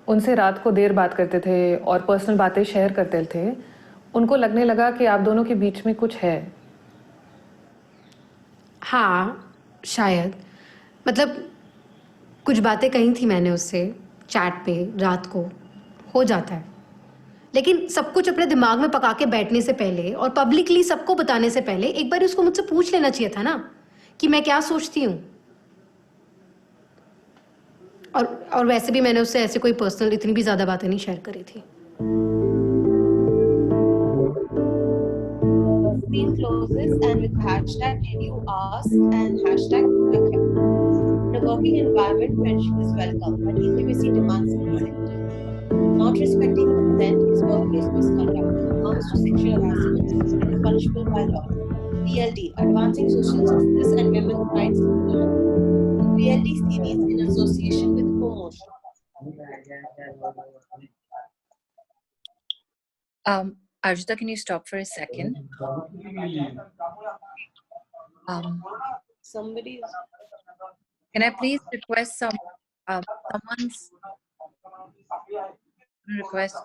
उनसे रात को देर बात करते थे और पर्सनल बातें शेयर करते थे, उनको लगने लगा कि आप दोनों के बीच में कुछ है? हाँ शायद। मतलब कुछ बातें कही थी मैंने उससे चैट पे रात को, हो जाता है। लेकिन सब कुछ अपने दिमाग में पका के बैठने से पहले और पब्लिकली सबको बताने से पहले एक बार उसको मुझसे पूछ लेना चाहिए था ना कि मैं क्या सोचती हूँ। और वैसे भी मैंने उससे ऐसे कोई पर्सनल इतनी भी ज़्यादा बातें नहीं शेयर करी थी। Screen closes and with hashtag did you ask and hashtag okay. In a working environment, friendship is welcome, but intimacy demands consent. Not respecting consent is workplace misconduct, amounts to sexual harassment, and is punishable by law. VLD, Advancing Social Justice and Women's Rights in Women. VLD series in association with ProMotion. Arjita, can you stop for a second? Somebody is... Can I please request someone's request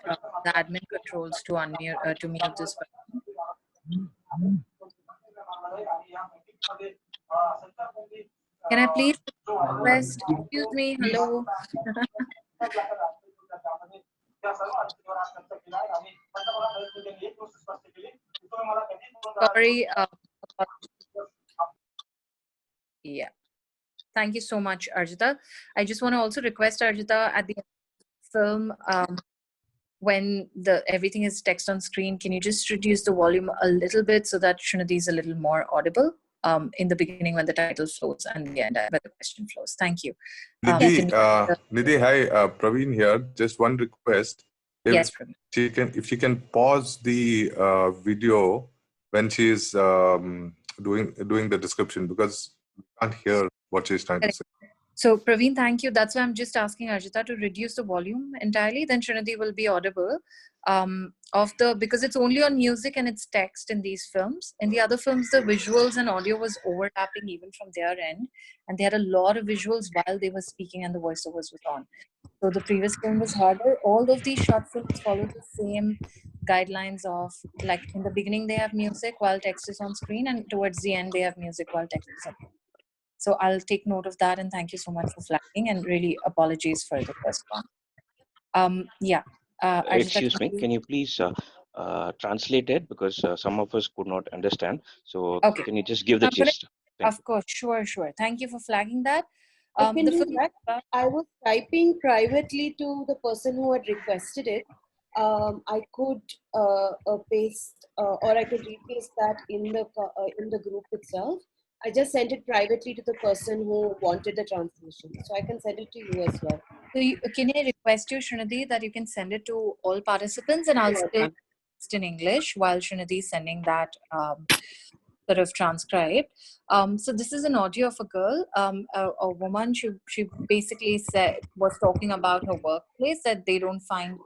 the admin controls to unmute to mute this person? Can I please request? Excuse me. Hello. Sorry. Yeah. Thank you so much, Arjita. I just want to also request Arjita at the end of the film, when everything is text on screen, can you just reduce the volume a little bit so that Srinidhi is a little more audible in the beginning when the title flows and the end when the question flows. Thank you. Nidhi, hi, Praveen here. Just one request. Yes, Praveen. If she can pause the video when she is doing the description, because we can't hear what she's trying to say. So Praveen, thank you. That's why I'm just asking Arjita to reduce the volume entirely. Then Srinidhi will be audible. because it's only on music and it's text in these films. In the other films, the visuals and audio was overlapping even from their end, and they had a lot of visuals while they were speaking and the voiceovers was on. So the previous film was harder. All of these short films follow the same guidelines of, like, in the beginning they have music while text is on screen, and towards the end they have music while text is on. So I'll take note of that, and thank you so much for flagging, and really apologies for the first one. Yeah. Excuse me, can you please translate it, because some of us could not understand. So Okay. can you just give the gist? Of course, sure. Thank you for flagging that. I can do that. I was typing privately to the person who had requested it. I could paste or I could repaste that in the group itself. I just sent it privately to the person who wanted the translation, so I can send it to you as well. So can I request you, Srinidhi, that you can send it to all participants, and I'll still text in English while Srinidhi is sending that sort of transcribed. So this is an audio of a girl, a woman. She basically was talking about her workplace, that they don't find,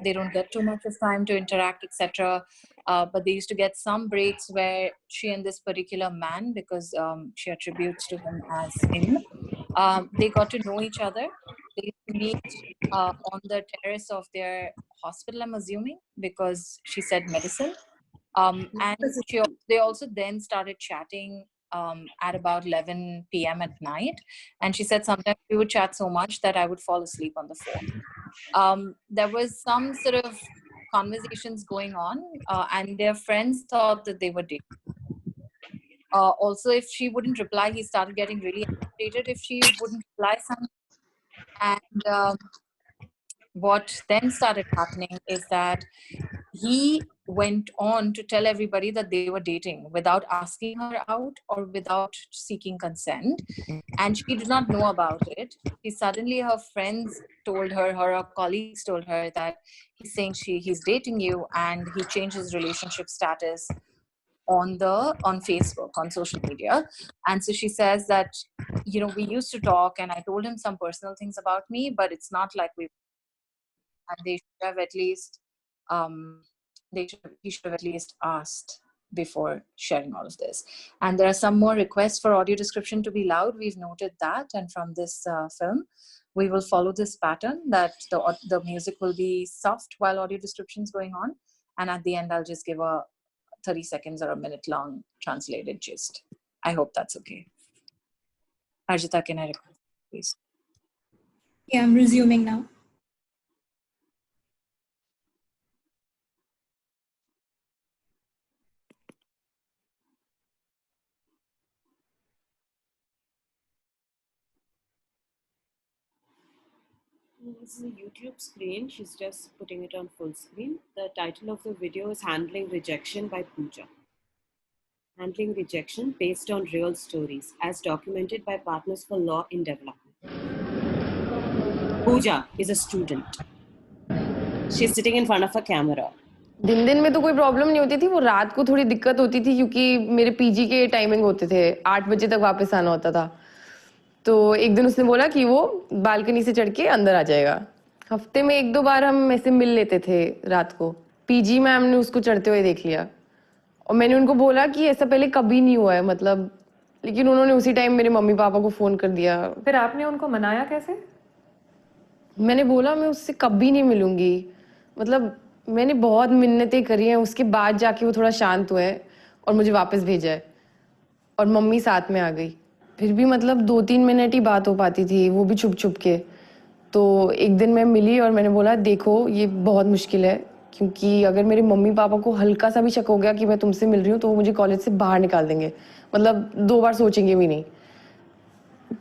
they don't get too much of time to interact, etc. But they used to get some breaks where she and this particular man, because she attributes to him as him, they got to know each other. They used to meet on the terrace of their hospital, I'm assuming, because she said medicine. And they also then started chatting at about 11 p.m. at night. And she said sometimes we would chat so much that I would fall asleep on the phone. There was some sort of conversations going on, and their friends thought that they were dating. Also, if she wouldn't reply, he started getting really agitated if she wouldn't reply something. And what then started happening is that he went on to tell everybody that they were dating without asking her out or without seeking consent. And she did not know about it. Suddenly her friends told her, her colleagues told her that he's saying he's dating you, and he changed his relationship status on Facebook, on social media. And so she says that, we used to talk and I told him some personal things about me, but it's not like and they should have at least he should have at least asked before sharing all of this. And there are some more requests for audio description to be loud. We've noted that, and from this film we will follow this pattern, that the music will be soft while audio description is going on, and at the end I'll just give a 30 seconds or a minute long translated gist. I hope that's okay. Arjita, can I request, please? Yeah, I'm resuming now. This is a YouTube screen. She's just putting it on full screen. The title of the video is Handling Rejection by Pooja. Handling rejection based on real stories, as documented by Partners for Law in Development. Pooja is a student. She's sitting in front of a camera. दिन में तो कोई problem नहीं होती थी, वो रात को थोड़ी दिक्कत होती थी क्योंकि मेरे पीजी के टाइमिंग होते थे, 8 बजे तक वापस आना होता था। तो एक दिन उसने बोला कि वो बालकनी से चढ़ के अंदर आ जाएगा। हफ्ते में 1-2 बार हम ऐसे मिल लेते थे रात को। पीजी मैम ने उसको चढ़ते हुए देख लिया और मैंने उनको बोला कि ऐसा पहले कभी नहीं हुआ है, मतलब, लेकिन उन्होंने उसी टाइम मेरे मम्मी पापा को फ़ोन कर दिया। फिर आपने उनको मनाया कैसे? मैंने बोला मैं उससे कभी नहीं मिलूंगी, मतलब मैंने बहुत मिन्नतें करी हैं, उसके बाद जाके वो थोड़ा शांत हुए और मुझे वापस भेजा है और मम्मी साथ में आ गई। फिर भी मतलब 2-3 मिनट ही बात हो पाती थी, वो भी छुप छुप के। तो एक दिन मैं मिली और मैंने बोला देखो ये बहुत मुश्किल है, क्योंकि अगर मेरे मम्मी पापा को हल्का सा भी शक हो गया कि मैं तुमसे मिल रही हूँ तो वो मुझे कॉलेज से बाहर निकाल देंगे, मतलब 2 बार सोचेंगे भी नहीं।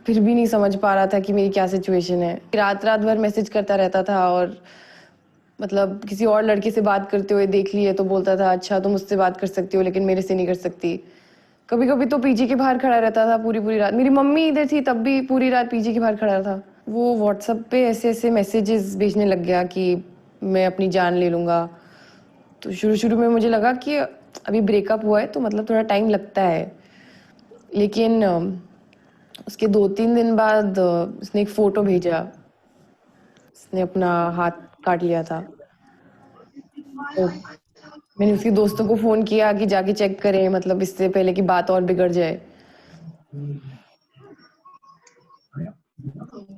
फिर भी नहीं समझ पा रहा था कि मेरी क्या सिचुएशन है। रात भर मैसेज करता रहता था और मतलब किसी और लड़के से बात करते हुए देख लिए तो बोलता था अच्छा तुम मुझसे बात कर सकती हो लेकिन मेरे से नहीं कर सकती। कभी कभी तो पीजी के बाहर खड़ा रहता था पूरी रात। मेरी मम्मी इधर थी तब भी पूरी रात पीजी के बाहर खड़ा था। वो व्हाट्सएप पे ऐसे मैसेजेस भेजने लग गया कि मैं अपनी जान ले लूँगा। तो शुरू में मुझे लगा कि अभी ब्रेकअप हुआ है तो मतलब थोड़ा टाइम लगता है, लेकिन उसके 2-3 दिन बाद उसने एक फ़ोटो भेजा, उसने अपना हाथ काट लिया था। तो मैंने उसके दोस्तों को फ़ोन किया कि जाके चेक करें, मतलब इससे पहले कि बात और बिगड़ जाए।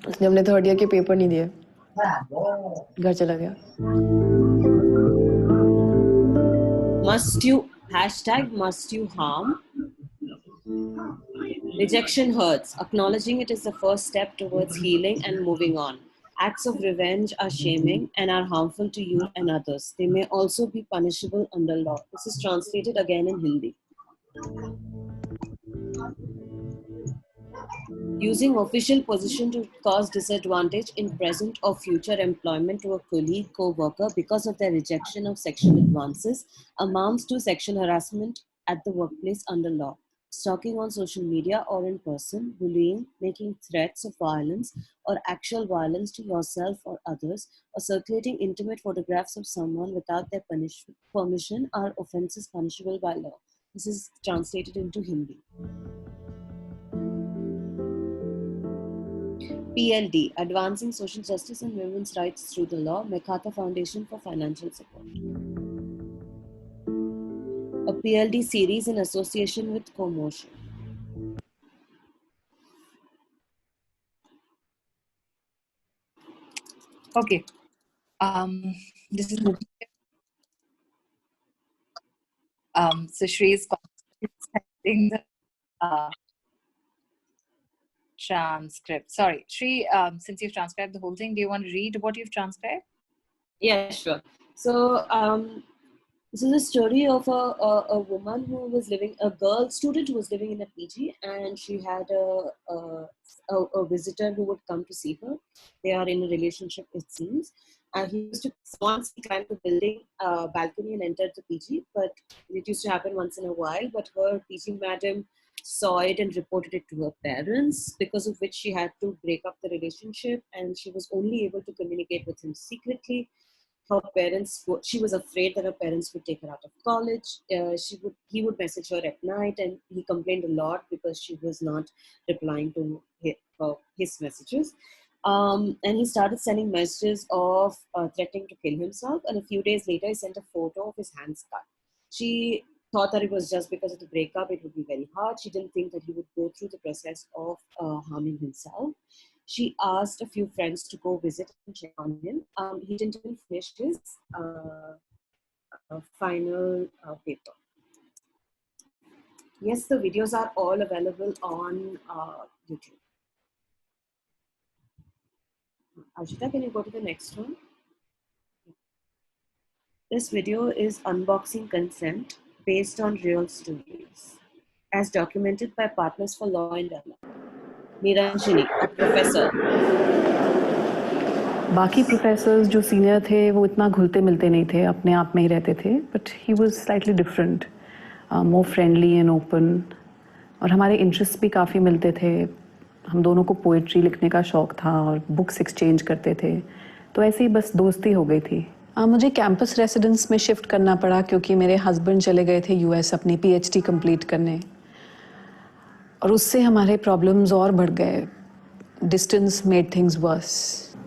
उसने अपने थर्ड ईयर के पेपर नहीं दिए, घर चला गया। Must you harm? Rejection hurts. Acknowledging it is the first step towards healing and moving on. Acts of revenge are shaming and are harmful to you and others. They may also be punishable under law. This is translated again in Hindi. Using official position to cause disadvantage in present or future employment to a colleague, co-worker because of their rejection of sexual advances amounts to sexual harassment at the workplace under law. Stalking on social media or in person, bullying, making threats of violence or actual violence to yourself or others, or circulating intimate photographs of someone without their permission are offenses punishable by law. This is translated into Hindi. PLD, Advancing Social Justice and Women's Rights Through the Law, MacArthur Foundation for Financial Support. A PLD series in association with Commotion. Okay. This is so Shri is sending the transcript. Sorry, Shri, since you've transcribed the whole thing, do you want to read what you've transcribed? Yeah, sure. So, this is a story of a woman who was living, a girl student who was living in a PG, and she had a visitor who would come to see her. They are in a relationship, it seems. And he used to once climb the building balcony and entered the PG, but it used to happen once in a while. But her PG madam saw it and reported it to her parents, because of which she had to break up the relationship, and she was only able to communicate with him secretly. Her parents, she was afraid that her parents would take her out of college. He would message her at night, and he complained a lot because she was not replying to his messages. And he started sending messages of threatening to kill himself. And a few days later, he sent a photo of his hands cut. She thought that it was just because of the breakup, it would be very hard. She didn't think that he would go through the process of harming himself. She asked a few friends to go visit and check on him. He didn't even finish his final paper. Yes, the videos are all available on YouTube. Ashita, can you go to the next one? This video is unboxing consent based on real stories, as documented by Partners for Law and Development. Niranjini, a professor. बाकी professors जो senior थे वो इतना घुलते मिलते नहीं थे, अपने आप में ही रहते थे, but he was slightly different, more friendly and open, और हमारे इंटरेस्ट भी काफ़ी मिलते थे. हम दोनों को पोइट्री लिखने का शौक़ था और बुक्स एक्सचेंज करते थे, तो ऐसे ही बस दोस्ती हो गई थी. मुझे कैंपस रेसिडेंस में शिफ्ट करना पड़ा क्योंकि मेरे हस्बैंड चले गए थे यूएस अपनी पीएचडी कंप्लीट करने, और उससे हमारे प्रॉब्लम्स और बढ़ गए. Distance made things verse.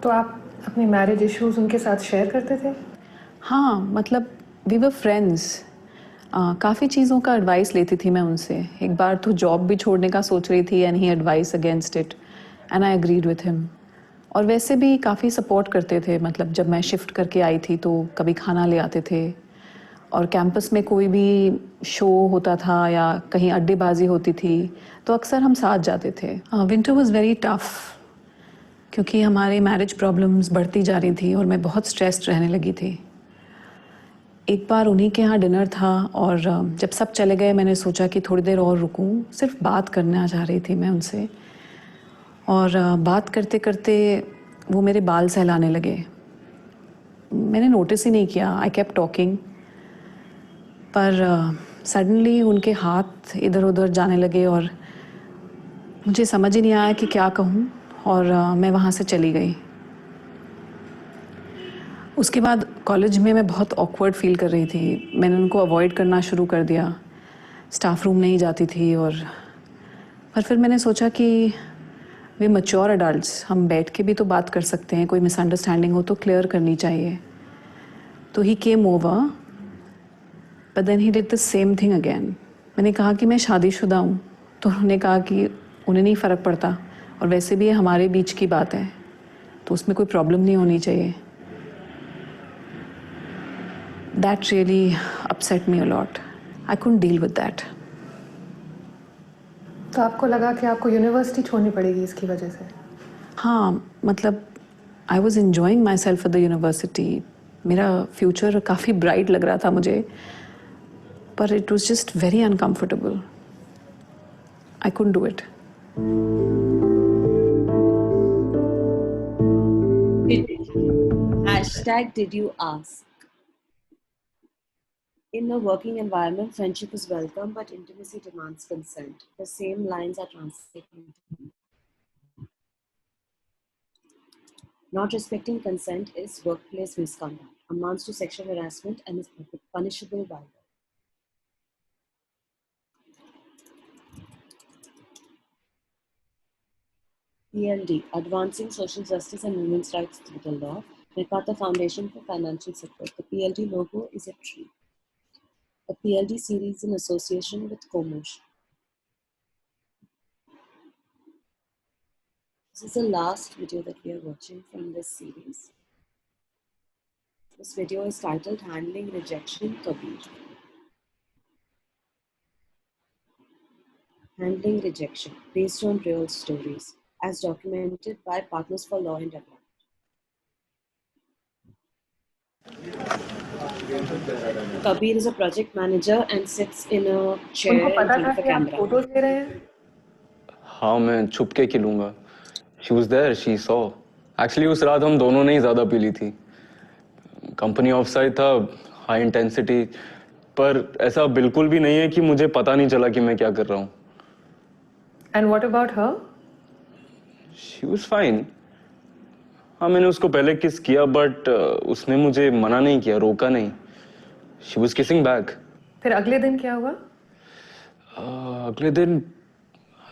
तो आप अपने मैरिज इश्यूज उनके साथ शेयर करते थे? हाँ, मतलब वी वर फ्रेंड्स. काफ़ी चीज़ों का एडवाइस लेती थी मैं उनसे. एक बार तो जॉब भी छोड़ने का सोच रही थी and he advice against it and I agreed with him. और वैसे भी काफ़ी सपोर्ट करते थे. मतलब जब मैं शिफ्ट करके आई थी तो कभी खाना ले आते थे, और कैंपस में कोई भी शो होता था या कहीं अड्डेबाजी होती थी तो अक्सर हम साथ जाते थे. विंटर वाज वेरी टफ क्योंकि हमारे मैरिज प्रॉब्लम्स बढ़ती जा रही थी और मैं बहुत स्ट्रेस्ड रहने लगी थी. एक बार उन्हीं के यहाँ डिनर था और जब सब चले गए मैंने सोचा कि थोड़ी देर और रुकूं. सिर्फ बात करना चाह रही थी मैं उनसे, और बात करते करते वो मेरे बाल सहलाने लगे. मैंने नोटिस ही नहीं किया. आई केप्ट टॉकिंग, पर सडनली उनके हाथ इधर उधर जाने लगे और मुझे समझ ही नहीं आया कि क्या कहूँ, और मैं वहाँ से चली गई. उसके बाद कॉलेज में मैं बहुत ऑकवर्ड फील कर रही थी. मैंने उनको अवॉइड करना शुरू कर दिया. स्टाफ रूम नहीं जाती थी, पर फिर मैंने सोचा कि वे मैच्योर एडल्ट्स, हम बैठ के भी तो बात कर सकते हैं. कोई मिसअंडरस्टैंडिंग हो तो क्लियर करनी चाहिए. तो he came over, but then he did the same thing again. मैंने कहा कि मैं शादीशुदा हूँ, तो उन्होंने कहा कि उन्हें नहीं फ़र्क पड़ता और वैसे भी ये हमारे बीच की बात है, तो उसमें कोई प्रॉब्लम नहीं होनी चाहिए. That really upset me a lot. I couldn't deal with that. तो आपको लगा कि आपको यूनिवर्सिटी छोड़नी पड़ेगी इसकी वजह से? हाँ, मतलब I was enjoying myself at the university. मेरा फ्यूचर काफ़ी ब्राइट लग रहा था मुझे, but it was just very uncomfortable. I couldn't do it. Hashtag did you ask? In a working environment, friendship is welcome, but intimacy demands consent. The same lines are translated. Not respecting consent is workplace misconduct, amounts to sexual harassment, and is punishable by law. PLD, Advancing Social Justice and Women's Rights Through the Law, MacArthur Foundation for Financial Support. The PLD logo is a tree. A PLD series in association with Comotion. This is the last video that we are watching from this series. This video is titled Handling Rejection, Kabir. Handling Rejection, based on real stories, as documented by Partners for Law and Development. Kabir is a project manager and sits in a chair in front of a camera. Photos ले रहे हैं? हाँ मैं छुप के खिलूंगा. She was there, she saw. Actually उस रात हम दोनों ने ही ज़्यादा पी ली थी. कंपनी ऑफ साइड था, हाई इंटेंसिटी, पर ऐसा बिल्कुल भी नहीं है कि मुझे पता नहीं चला कि मैं क्या कर रहा हूँ. And what about her? She was fine. हाँ मैंने उसको पहले किस किया, बट उसने मुझे मना नहीं किया, रोका नहीं. She was kissing back. फिर अगले दिन क्या हुआ? अगले दिन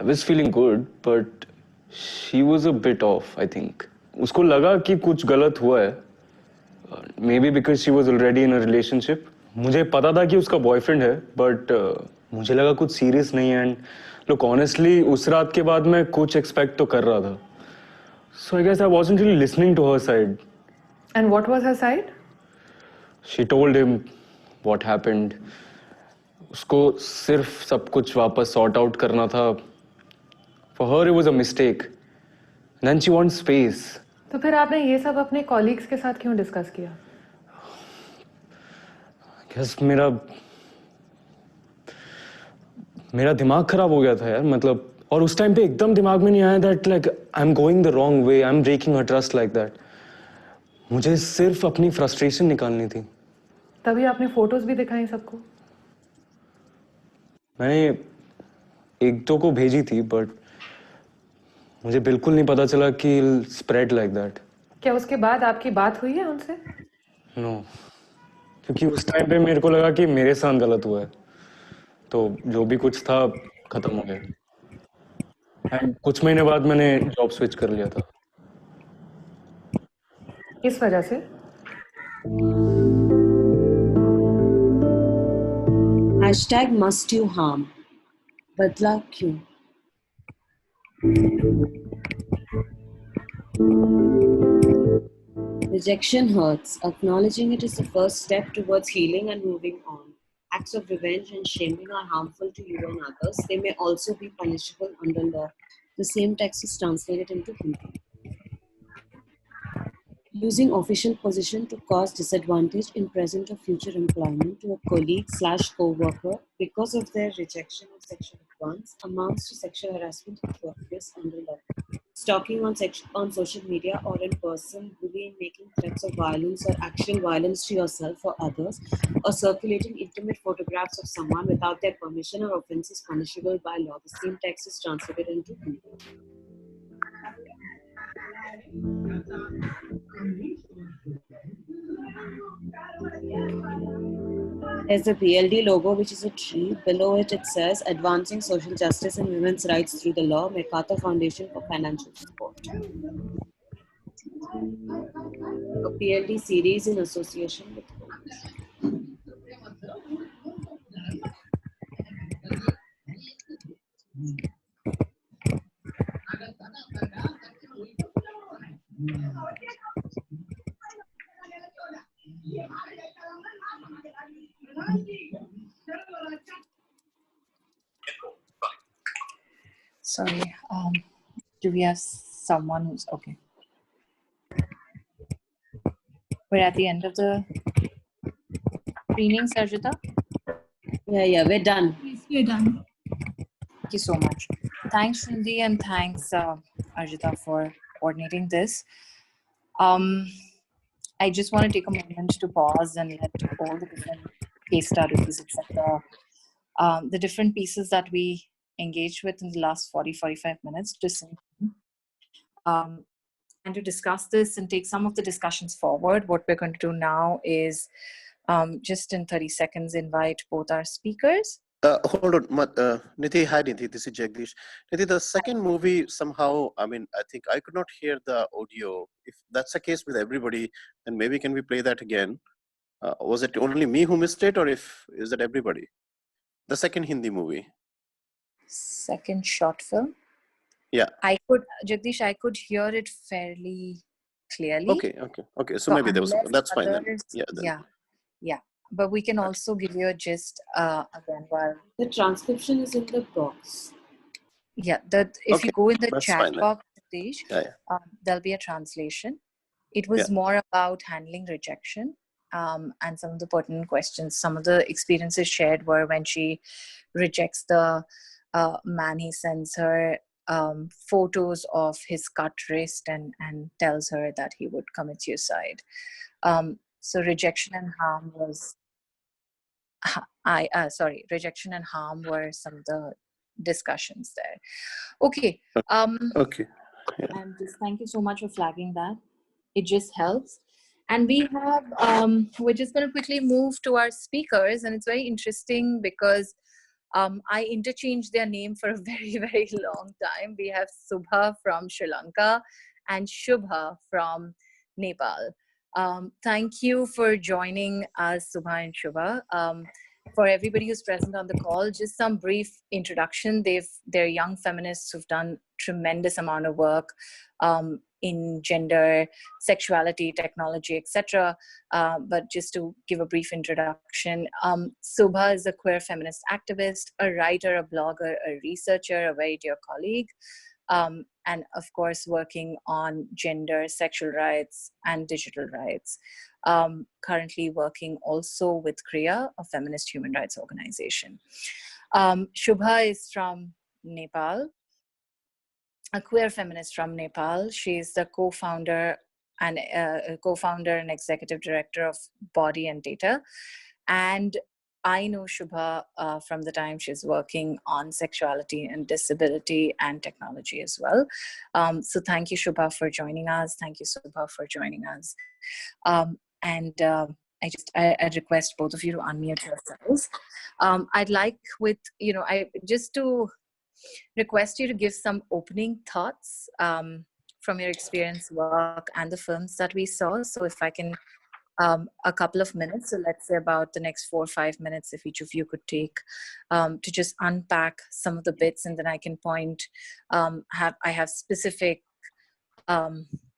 I was feeling good, but she was a bit off, I think. उसको लगा कि कुछ गलत हुआ है. Maybe because she was already in a relationship. मुझे पता था कि उसका बॉयफ्रेंड है, बट मुझे लगा कुछ सीरियस नहीं है. एंड लुक ऑनेस्टली उस रात के बाद मैं कुछ एक्सपेक्ट तो कर रहा था. So I guess I wasn't really listening to her side. And what was her side? She told him what happened. उसको सिर्फ सब कुछ वापस सॉर्ट आउट करना था. For her it was a mistake. And then she wants space. तो फिर आपने ये सब अपने कॉलीग्स के साथ क्यों डिस्कस किया? Guess मेरा दिमाग खराब हो गया था यार. मतलब और उस टाइम पे एकदम दिमाग में नहीं आया that like I'm going the wrong way, I'm breaking her trust like that. मुझे सिर्फ अपनी फ्रस्ट्रेशन निकालनी थी. तभी आपने फोटोज भी दिखाई सबको? मैंने एक दो को भेजी थी, बट मुझे बिल्कुल नहीं पता चला कि स्प्रेड लाइक दैट. क्या उसके बाद आपकी बात हुई है उनसे? नो, क्योंकि उस टाइम पे मेरे को लगा कि मेरे साथ गलत हुआ है, तो जो भी कुछ था खत्म हो गया. एंड कुछ महीने बाद मैंने जॉब स्विच कर लिया था. किस वजह से? Hashtag must you harm. बदला क्यों? Rejection hurts. Acknowledging it is the first step towards healing and moving on. Acts of revenge and shaming are harmful to you and others. They may also be punishable under law. The same text is translated into Hindi. Using official position to cause disadvantage in present or future employment to a colleague/co-worker because of their rejection of sexual advance amounts to sexual harassment in workplace under law. Stalking on social media or in person, bullying, making threats of violence or actual violence to yourself or others, or circulating intimate photographs of someone without their permission or offense is punishable by law. The same text is translated into Hindi. There's a PLD logo, which is a tree. Below it says Advancing Social Justice and Women's Rights Through the Law, MacArthur Foundation for Financial Support. A PLD series in association with Sorry. Do we have someone who's okay? We're at the end of the screening, Sarjita. Yeah, we're done. Yes, we're done. Thank you so much. Thanks, Shindy, and thanks, Arjita, for coordinating this. I just want to take a moment to pause and let all the different case studies, etc., the different pieces that we engaged with in the last 40-45 minutes to sink in, and to discuss this and take some of the discussions forward. What we're going to do now is just in 30 seconds invite both our speakers. Hold on, Nidhi, hi Nidhi, this is Jagdish. Nidhi, the second movie somehow, I mean, I think I could not hear the audio. If that's the case with everybody, then maybe can we play that again? Was it only me who missed it, or is it everybody? The second Hindi movie. Second short film. Yeah. Jagdish, I could hear it fairly clearly. Okay. So maybe that's fine then. Yeah. But we can also give you a gist again while the transcription is in the box. Yeah, if you go in the chat box, Jagdish, there'll be a translation. It was more about handling rejection and some of the pertinent questions. Some of the experiences shared were when she rejects the man, he sends her photos of his cut wrist and tells her that he would commit suicide. So rejection and harm was, rejection and harm were some of the discussions there. Okay. Okay. Yeah. And just thank you so much for flagging that. It just helps. And we have, we're just going to quickly move to our speakers, and it's very interesting because I interchanged their name for a very, very long time. We have Subha from Sri Lanka and Shubha from Nepal. Thank you for joining us, Subha and Shubha. For everybody who's present on the call, just some brief introduction. They're young feminists who've done tremendous amount of work in gender, sexuality, technology, etc. But just to give a brief introduction, Subha is a queer feminist activist, a writer, a blogger, a researcher, a very dear colleague, and of course working on gender, sexual rights, and digital rights. Currently working also with KRIA, a feminist human rights organization. Shubha is from Nepal, a queer feminist from Nepal. She is the co-founder and executive director of Body and Data. And I know Shubha from the time she's working on sexuality and disability and technology as well. So thank you, Shubha, for joining us. Thank you, Subha, for joining us. I request both of you to unmute yourselves. I'd like to request you to give some opening thoughts from your experience, work, and the films that we saw. So if I can, a couple of minutes, so let's say about the next 4 or 5 minutes, if each of you could take to just unpack some of the bits, and then I can point, I have specific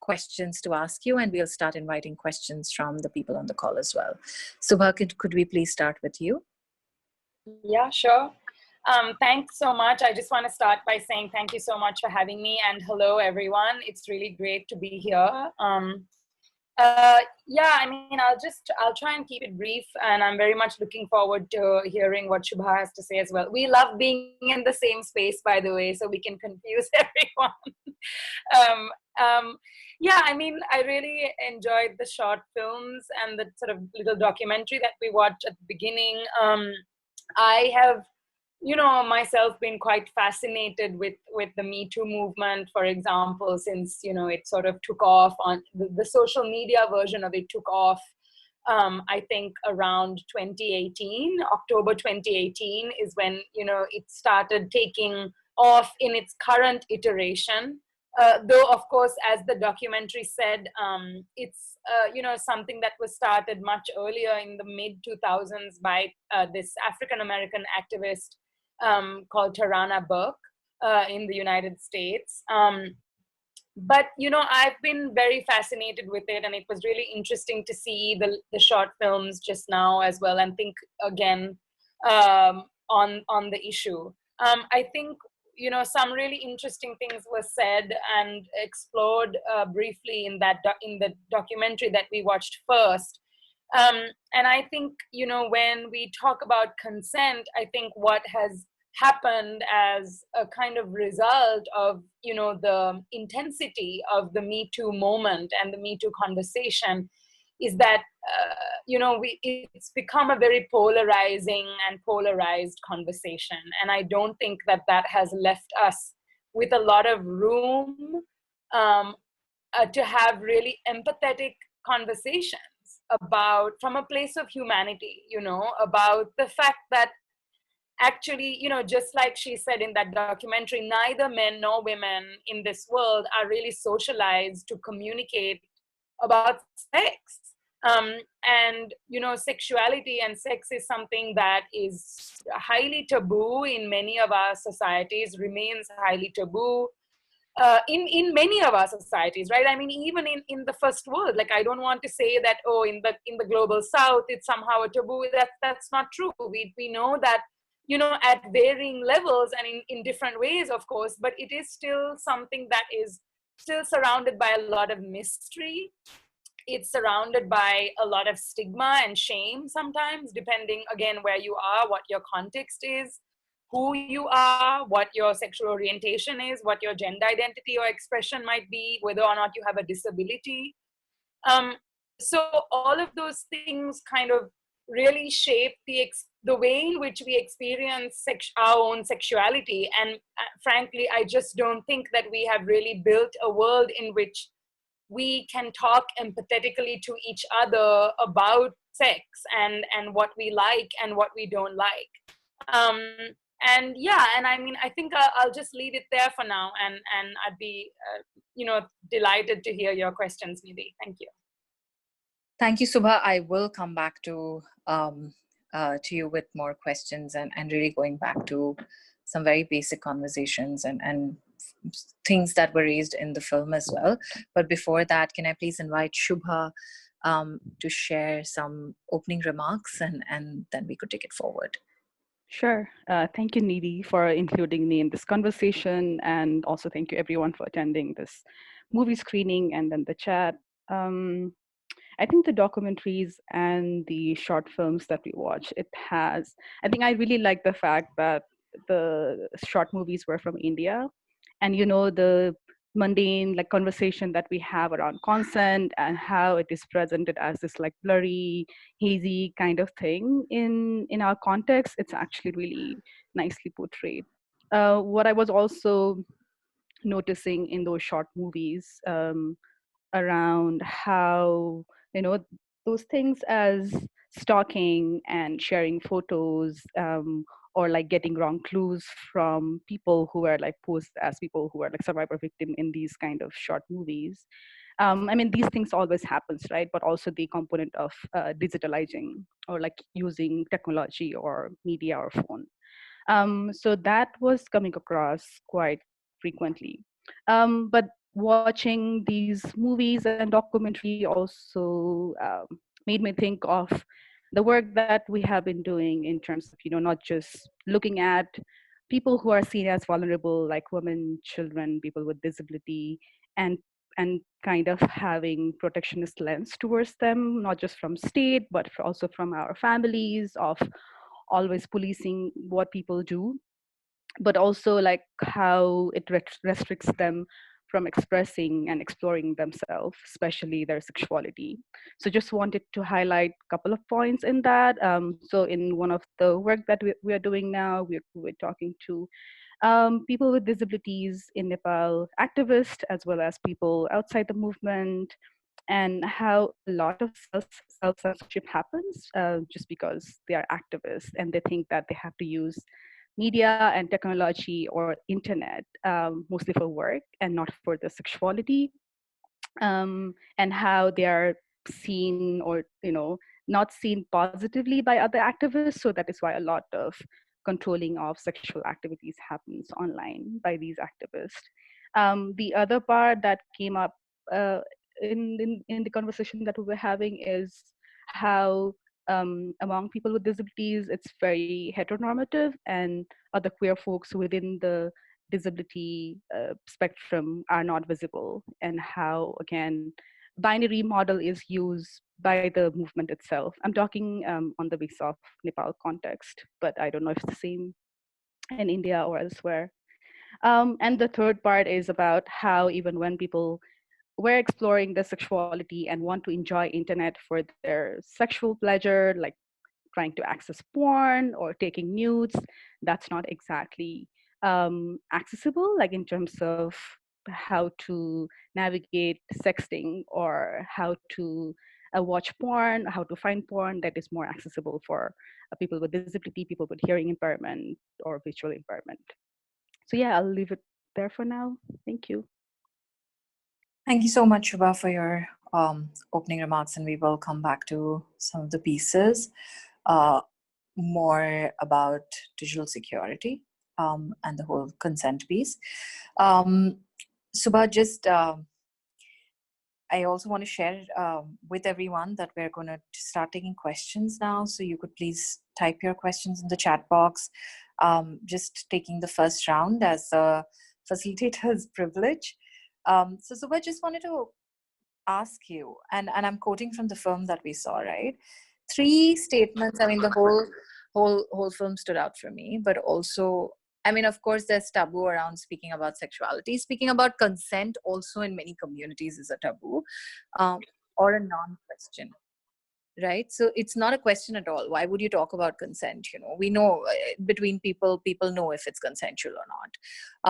questions to ask you, and we'll start inviting questions from the people on the call as well. Subha, could we please start with you? Yeah, sure. Thanks so much. I just want to start by saying thank you so much for having me, and hello everyone. It's really great to be here. I mean, I'll try and keep it brief, and I'm very much looking forward to hearing what Shubha has to say as well. We love being in the same space, by the way, so we can confuse everyone. I mean, I really enjoyed the short films and the sort of little documentary that we watched at the beginning. I have, myself been quite fascinated with the Me Too movement, for example, since, it sort of took off on the social media version of it took off, I think around 2018, October 2018 is when, it started taking off in its current iteration. Though, of course, as the documentary said, it's, something that was started much earlier in the mid-2000s by this African-American activist called Tarana Burke in the United States. But, I've been very fascinated with it, and it was really interesting to see the short films just now as well, and think again on the issue. I think some really interesting things were said and explored briefly in in the documentary that we watched first. And I think, when we talk about consent, I think what has happened as a kind of result of, the intensity of the Me Too moment and the Me Too conversation is that, it's become a very polarizing and polarized conversation. And I don't think that that has left us with a lot of room to have really empathetic conversations about, from a place of humanity, about the fact that actually, just like she said in that documentary, neither men nor women in this world are really socialized to communicate about sex. And, sexuality and sex is something that is highly taboo in many of our societies, remains highly taboo. In many of our societies, right? I mean, even in the first world, like, I don't want to say that, oh, in the global south, it's somehow a taboo. That's not true. We know that, at varying levels and in different ways, of course, but it is still something that is still surrounded by a lot of mystery. It's surrounded by a lot of stigma and shame sometimes, depending, again, where you are, what your context is, who you are, what your sexual orientation is, what your gender identity or expression might be, whether or not you have a disability. So all of those things kind of really shape the way in which we experience our own sexuality. And frankly, I just don't think that we have really built a world in which we can talk empathetically to each other about sex and what we like and what we don't like. And yeah, and I mean, I think I'll just leave it there for now, and I'd be, delighted to hear your questions, Nidhi. Thank you. Thank you, Subha. I will come back to you with more questions and really going back to some very basic conversations and things that were raised in the film as well. But before that, can I please invite Shubha to share some opening remarks, and then we could take it forward. Sure. Thank you, Nidhi, for including me in this conversation. And also thank you everyone for attending this movie screening and then the chat. I think the documentaries and the short films that we watch, I think I really like the fact that the short movies were from India. And, the mundane conversation that we have around consent and how it is presented as this blurry, hazy kind of thing in our context, it's actually really nicely portrayed. What I was also noticing in those short movies around how, those things as stalking and sharing photos, or getting wrong clues from people who are posed as people who are survivor victim in these kind of short movies. I mean, these things always happens, right? But also the component of digitalizing or using technology or media or phone. So that was coming across quite frequently. But watching these movies and documentary also made me think of the work that we have been doing in terms of, not just looking at people who are seen as vulnerable, like women, children, people with disability, and kind of having protectionist lens towards them, not just from state, but also from our families, of always policing what people do, but also how it restricts them from expressing and exploring themselves, especially their sexuality. So just wanted to highlight a couple of points in that. So in one of the work that we are doing now, we're talking to people with disabilities in Nepal, activists, as well as people outside the movement, and how a lot of self-censorship happens just because they are activists and they think that they have to use media and technology or internet mostly for work and not for the sexuality, and how they are seen or not seen positively by other activists. So that is why a lot of controlling of sexual activities happens online by these activists. The other part that came up in the conversation that we were having is how among people with disabilities, it's very heteronormative, and other queer folks within the disability spectrum are not visible, and how, again, binary model is used by the movement itself. I'm talking on the basis of Nepal context, but I don't know if it's the same in India or elsewhere. And the third part is about how even when people were exploring their sexuality and want to enjoy internet for their sexual pleasure, like trying to access porn or taking nudes, that's not exactly accessible, like in terms of how to navigate sexting or how to watch porn, how to find porn that is more accessible for people with disability, people with hearing impairment or visual impairment. So yeah, I'll leave it there for now. Thank you. Thank you so much, Shubha, for your opening remarks, and we will come back to some of the pieces more about digital security and the whole consent piece. Shubha, just I also want to share with everyone that we're going to start taking questions now. So you could please type your questions in the chat box. Just taking the first round as a facilitator's privilege. So Shubha, just wanted to ask you, and I'm quoting from the film that we saw, right? 3 statements. I mean, the whole film stood out for me, but also, I mean, of course, there's taboo around speaking about sexuality. Speaking about consent also in many communities is a taboo or a non-question, right? So it's not a question at all. Why would you talk about consent? You know, we know between people know if it's consensual or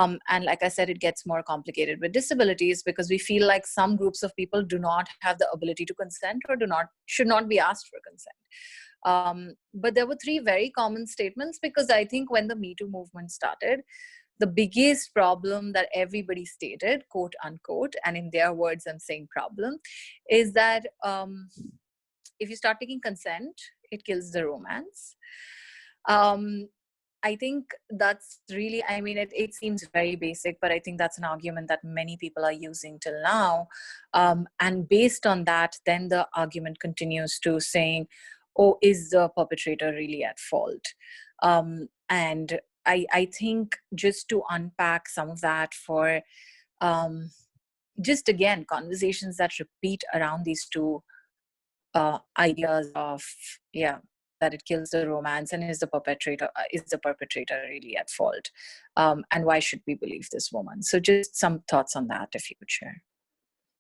not. And like I said, it gets more complicated with disabilities because we feel like some groups of people do not have the ability to consent or should not be asked for consent. But there were 3 very common statements because I think when the Me Too movement started, the biggest problem that everybody stated, quote unquote, and in their words, I'm saying problem, is that if you start taking consent, it kills the romance. I think that's really, I mean, it seems very basic, but I think that's an argument that many people are using till now. And based on that, then the argument continues to saying, oh, is the perpetrator really at fault? And I think just to unpack some of that for just again, conversations that repeat around these 2 ideas of, that it kills the romance, and is the perpetrator really at fault? And why should we believe this woman? So just some thoughts on that, if you could share.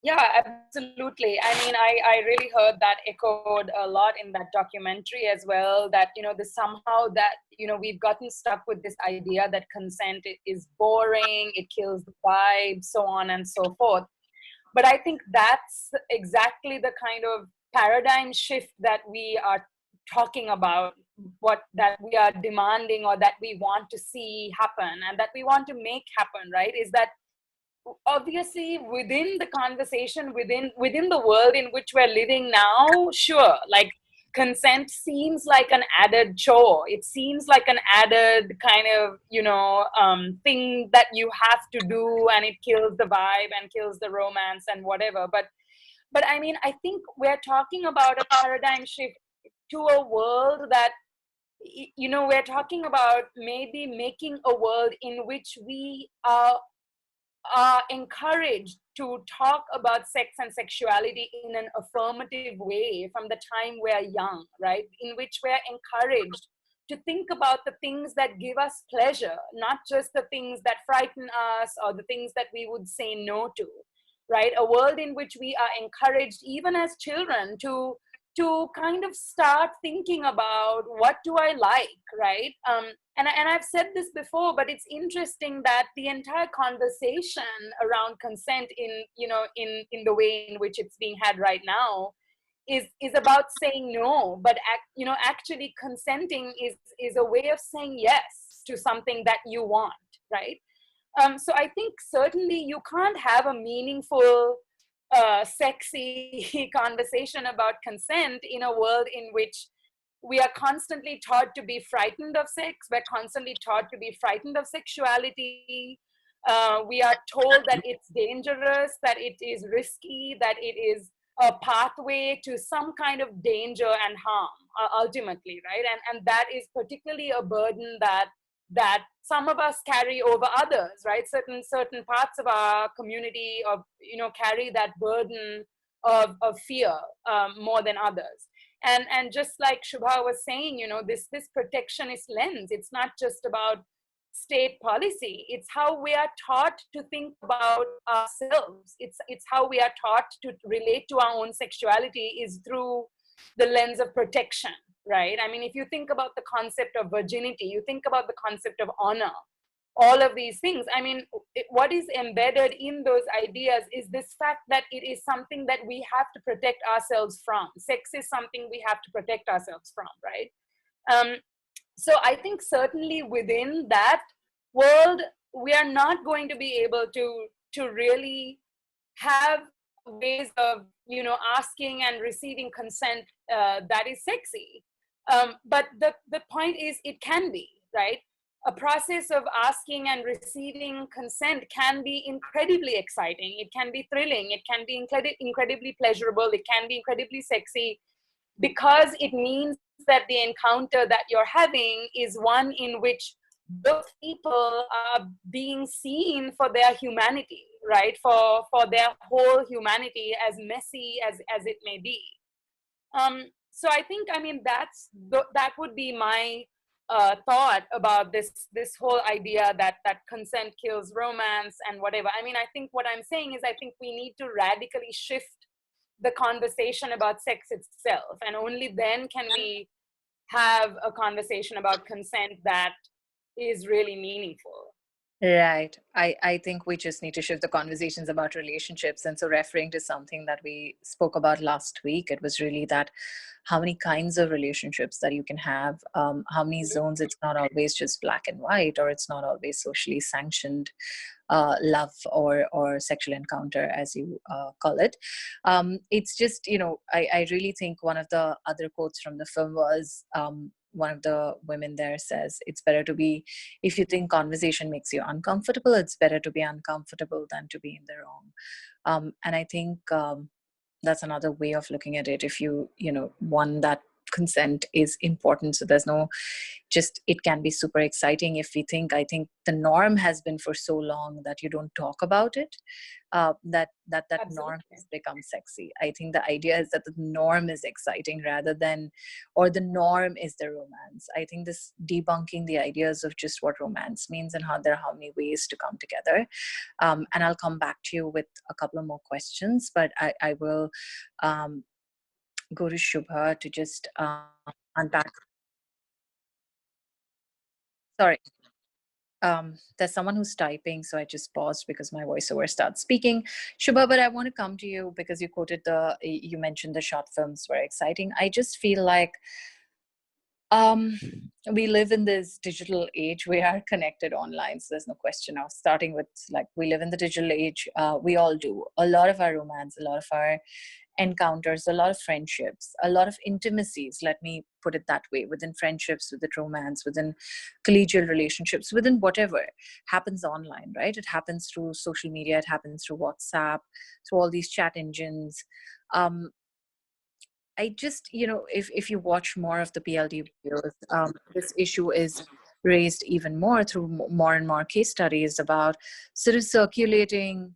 Yeah, absolutely. I mean, I really heard that echoed a lot in that documentary as well, that, you know, somehow that, you know, we've gotten stuck with this idea that consent is boring, it kills the vibe, so on and so forth. But I think that's exactly the kind of paradigm shift that we are talking about, that we are demanding or that we want to see happen and that we want to make happen, right? Is that obviously within the conversation, within the world in which we're living now, sure, like consent seems like an added chore. It seems like an added kind of, you know, thing that you have to do, and it kills the vibe and kills the romance and whatever. But I mean, I think we're talking about a paradigm shift to a world that, you know, we're talking about maybe making a world in which we are encouraged to talk about sex and sexuality in an affirmative way from the time we're young, right? In which we're encouraged to think about the things that give us pleasure, not just the things that frighten us or the things that we would say no to, right? A world in which we are encouraged, even as children, to kind of start thinking about what do I like, right? And I've said this before, but it's interesting that the entire conversation around consent in the way in which it's being had right now is about saying no, but actually consenting is a way of saying yes to something that you want, right? So I think certainly you can't have a meaningful sexy conversation about consent in a world in which we are constantly taught to be frightened of sex. We're constantly taught to be frightened of sexuality. We are told that it's dangerous, that it is risky, that it is a pathway to some kind of danger and harm, ultimately, right? And that is particularly a burden that that some of us carry over others, right? Certain parts of our community, of carry that burden of fear more than others. And just like Shubha was saying, this protectionist lens, it's not just about state policy, it's how we are taught to think about ourselves. It's how we are taught to relate to our own sexuality is through the lens of protection, right? I mean, if you think about the concept of virginity, you think about the concept of honor, all of these things. I mean, what is embedded in those ideas is this fact that it is something that we have to protect ourselves from. Sex is something we have to protect ourselves from, right? So I think certainly within that world, we are not going to be able to really have ways of asking and receiving consent that is sexy. But the point is, it can be, right? A process of asking and receiving consent can be incredibly exciting. It can be thrilling. It can be incredibly pleasurable. It can be incredibly sexy, because it means that the encounter that you're having is one in which both people are being seen for their humanity, right? For their whole humanity, as messy as it may be. So I think, I mean, that would be my thought about this whole idea that consent kills romance and whatever. I mean, I think what I'm saying is, I think we need to radically shift the conversation about sex itself, and only then can we have a conversation about consent that is really meaningful. Right. I think we just need to shift the conversations about relationships. And so, referring to something that we spoke about last week, it was really that how many kinds of relationships that you can have, how many zones. It's not always just black and white, or it's not always socially sanctioned love or sexual encounter, as you call it. It's just, I really think one of the other quotes from the film was, one of the women there says, it's better to be, if you think conversation makes you uncomfortable, it's better to be uncomfortable than to be in the wrong. And I think that's another way of looking at it. If one, that consent is important. So there's no, just, it can be super exciting if we think, I think the norm has been for so long that you don't talk about it, that norm has become sexy. I think the idea is that the norm is exciting rather than, or the norm is the romance. I think this debunking the ideas of just what romance means and how there are how many ways to come together. And I'll come back to you with a couple of more questions, but I will go to Shubha to just unpack. Sorry. There's someone who's typing, so I just paused because my voiceover starts speaking. Shubha, but I want to come to you because you mentioned the short films were exciting. I just feel like we live in this digital age. We are connected online, so there's no question of starting with, like, we live in the digital age. We all do. A lot of our romance, a lot of our encounters, a lot of friendships, a lot of intimacies, let me put it that way, within friendships, within romance, within collegial relationships, within whatever, happens online, right? It happens through social media, it happens through WhatsApp, through all these chat engines. I just, if you watch more of the PLD videos, this issue is raised even more through more and more case studies about sort of circulating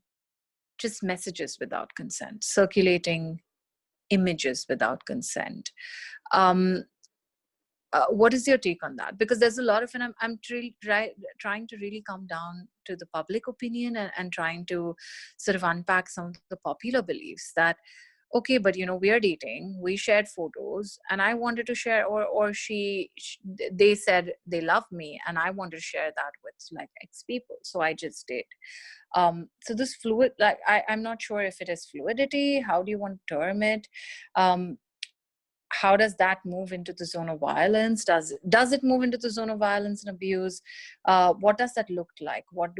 just messages without consent, circulating images without consent. What is your take on that? Because there's a lot of, and I'm trying to really come down to the public opinion and trying to sort of unpack some of the popular beliefs that, okay, but we are dating, we shared photos, and I wanted to share, or they said they love me, and I wanted to share that with like X people, so I just did. So this fluid, like I'm not sure if it is fluidity. How do you want to term it? How does that move into the zone of violence? Does it move into the zone of violence and abuse? What does that look like? What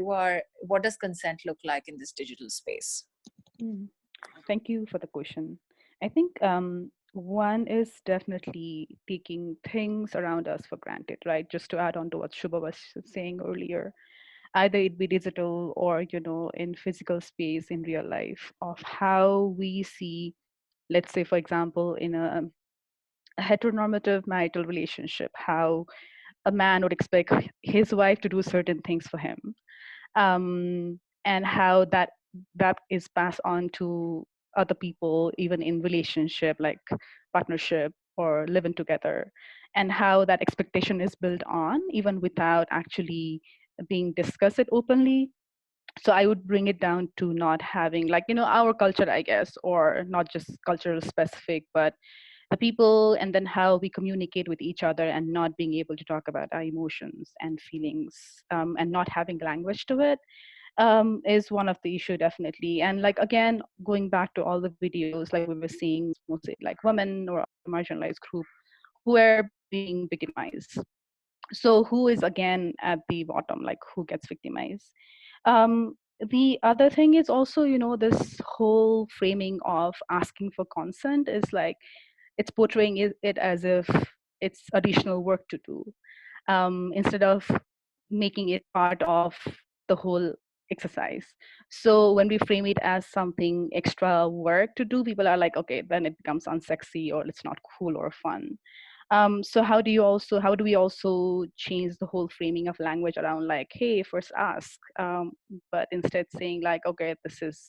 does consent look like in this digital space? Thank you for the question. I think one is definitely taking things around us for granted, right? Just to add on to what Shubha was saying earlier, either it be digital or, in physical space in real life, of how we see, let's say, for example, in a heteronormative marital relationship, how a man would expect his wife to do certain things for him, and how that is passed on to other people, even in relationship like partnership or living together, and how that expectation is built on even without actually being discussed openly. So I would bring it down to not having, like, our culture, I guess, or not just cultural specific, but the people, and then how we communicate with each other, and not being able to talk about our emotions and feelings, and not having language to it, is one of the issue, definitely. And like, again, going back to all the videos, like we were seeing mostly like women or marginalized group who are being victimized. So who is again at the bottom, like who gets victimized? The other thing is also, this whole framing of asking for consent is like, it's portraying it as if it's additional work to do, instead of making it part of the whole exercise. So when we frame it as something extra work to do, people are like, okay, then it becomes unsexy, or it's not cool or fun. So how do we also change the whole framing of language around like, hey, first ask, but instead saying like, okay, this is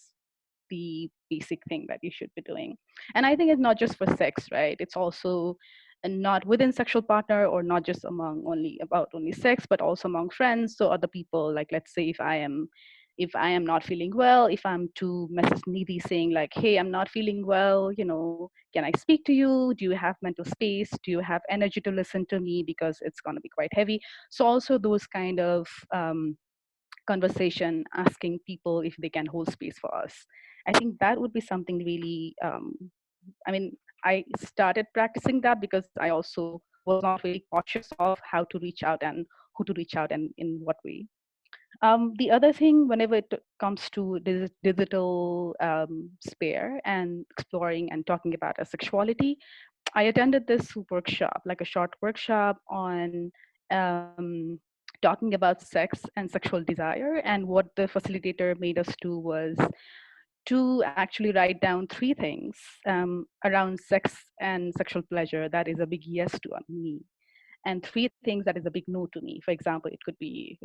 the basic thing that you should be doing. And I think it's not just for sex, right? It's also not within sexual partner, or not just among only sex, but also among friends. So other people, like, let's say if I am not feeling well, if I'm to message Nidhi saying like, hey, I'm not feeling well, can I speak to you? Do you have mental space? Do you have energy to listen to me? Because it's going to be quite heavy. So also those kind of conversation, asking people if they can hold space for us. I think that would be something really, I started practicing that because I also was not really cautious of how to reach out and who to reach out and in what way. The other thing, whenever it comes to digital sphere and exploring and talking about a sexuality, I attended this workshop, like a short workshop on talking about sex and sexual desire. And what the facilitator made us do was to actually write down 3 things around sex and sexual pleasure that is a big yes to me, and 3 things that is a big no to me. For example, it could be,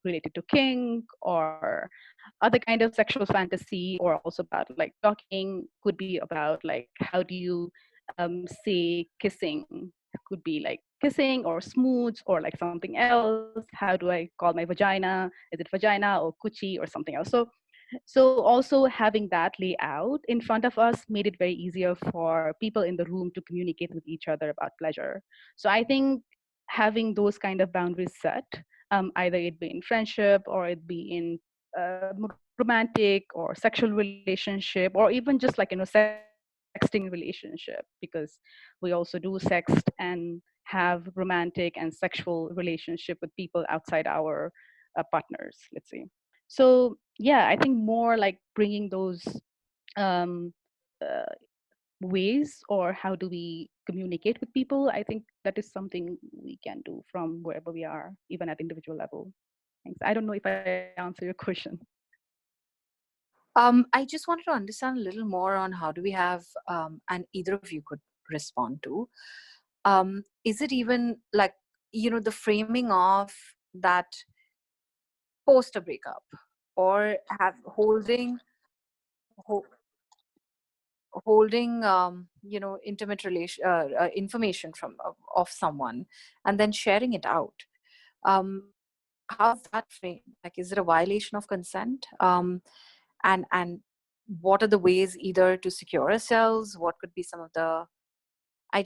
related to kink or other kind of sexual fantasy, or also about like talking, could be about like, how do you say kissing, could be like kissing or smooch or like something else. How do I call my vagina? Is it vagina or coochie or something else? So also having that layout in front of us made it very easier for people in the room to communicate with each other about pleasure. So I think having those kind of boundaries set, either it be in friendship or it be in romantic or sexual relationship, or even just like, sexting relationship, because we also do sext and have romantic and sexual relationship with people outside our partners, let's say. So yeah, I think more like bringing those um, uh, ways, or how do we communicate with people, I think that is something we can do from wherever we are, even at individual level. Thanks. I don't know if I answer your question. I just wanted to understand a little more on how do we have, and either of you could respond to, is it even like, the framing of that post a breakup, or have holding intimate information from of someone, and then sharing it out. How's that framed? Like, is it a violation of consent? And what are the ways either to secure ourselves? What could be some of the, I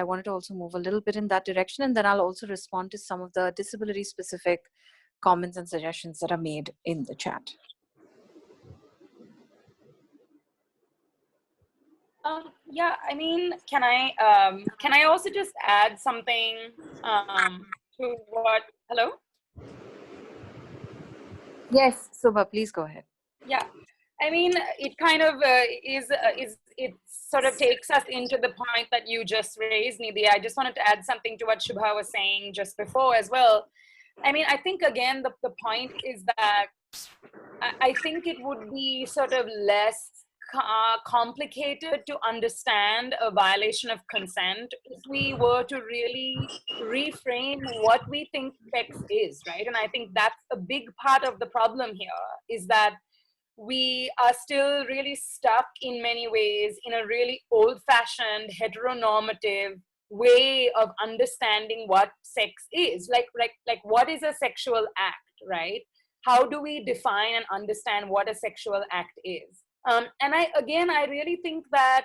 wanted to also move a little bit in that direction, and then I'll also respond to some of the disability specific comments and suggestions that are made in the chat. Yeah, I mean, can I also just add something to what? Hello? Yes, Subha, please go ahead. Yeah, I mean, it kind of it sort of takes us into the point that you just raised, Nidhi. I just wanted to add something to what Shubha was saying just before as well. I mean, I think again, the point is that I think it would be sort of less complicated to understand a violation of consent if we were to really reframe what we think sex is, right? And I think that's a big part of the problem here, is that we are still really stuck in many ways in a really old-fashioned heteronormative way of understanding what sex is. Like what is a sexual act, right? How do we define and understand what a sexual act is? And I really think that,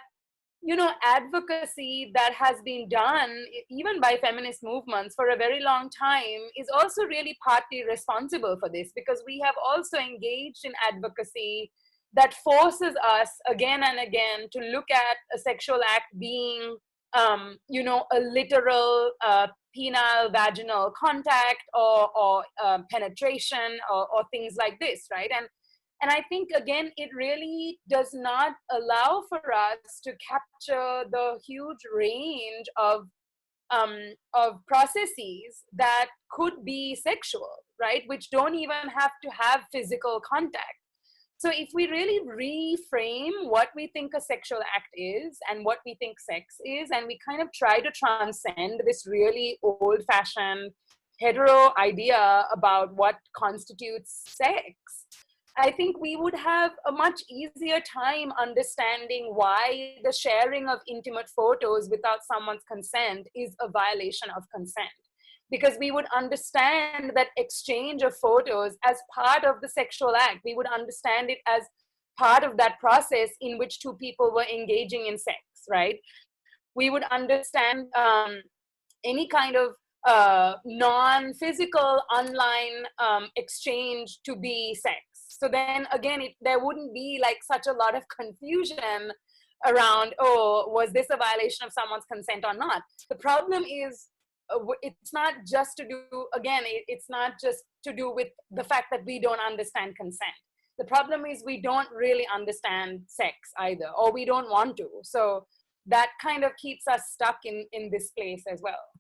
you know, advocacy that has been done even by feminist movements for a very long time is also really partly responsible for this, because we have also engaged in advocacy that forces us again and again to look at a sexual act being, you know, a literal penile vaginal contact or penetration or things like this, right? And I think, again, it really does not allow for us to capture the huge range of processes that could be sexual, right? Which don't even have to have physical contact. So if we really reframe what we think a sexual act is and what we think sex is, and we kind of try to transcend this really old-fashioned hetero idea about what constitutes sex, I think we would have a much easier time understanding why the sharing of intimate photos without someone's consent is a violation of consent. Because we would understand that exchange of photos as part of the sexual act. We would understand it as part of that process in which two people were engaging in sex, right? We would understand any kind of non-physical online exchange to be sex. So then again, there wouldn't be like such a lot of confusion around, oh, was this a violation of someone's consent or not? The problem is, it's not just to do, again, it's not just to do with the fact that we don't understand consent. The problem is we don't really understand sex either, or we don't want to. So that kind of keeps us stuck in this place as well.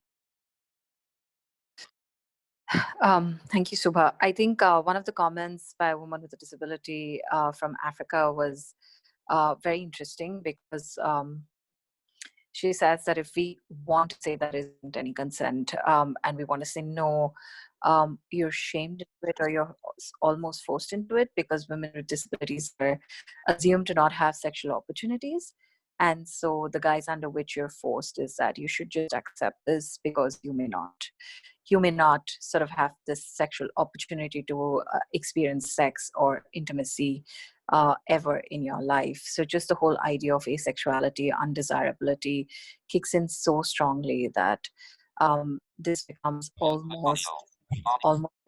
Thank you, Subha. I think one of the comments by a woman with a disability from Africa was very interesting, because she says that if we want to say there isn't any consent and we want to say no, you're shamed into it, or you're almost forced into it, because women with disabilities are assumed to not have sexual opportunities. And so the guise under which you're forced is that you should just accept this because you may not. You may not sort of have this sexual opportunity to experience sex or intimacy ever in your life. So just the whole idea of asexuality, undesirability kicks in so strongly that this becomes almost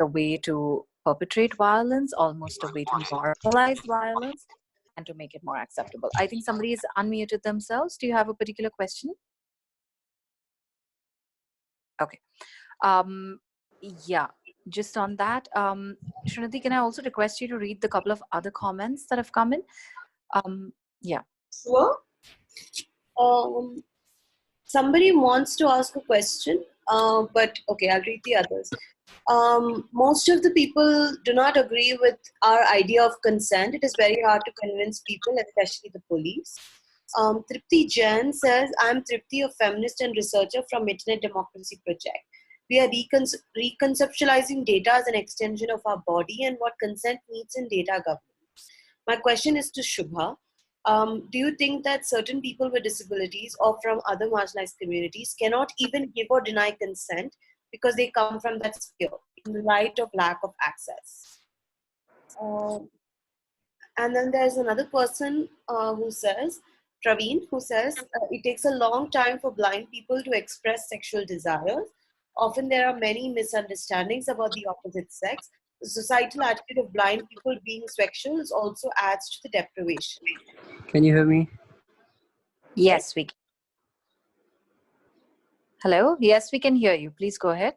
a way to perpetrate violence, almost a way to normalize violence, and to make it more acceptable. I think somebody has unmuted themselves. Do you have a particular question? Okay. Yeah, just on that, Srinidhi, can I also request you to read the couple of other comments that have come in? Yeah. Sure. Somebody wants to ask a question, but okay, I'll read the others. Most of the people do not agree with our idea of consent. It is very hard to convince people, especially the police. Tripti Jain says, I'm Tripti, a feminist and researcher from Internet Democracy Project. We are reconceptualizing data as an extension of our body and what consent means in data governance. My question is to Shubha. Do you think that certain people with disabilities or from other marginalized communities cannot even give or deny consent because they come from that sphere in light of lack of access? And then there's another person who says, Praveen, who says, it takes a long time for blind people to express sexual desires. Often there are many misunderstandings about the opposite sex. The societal attitude of blind people being sexual also adds to the deprivation. Can you hear me? Yes, we can. Hello? Yes, we can hear you. Please go ahead.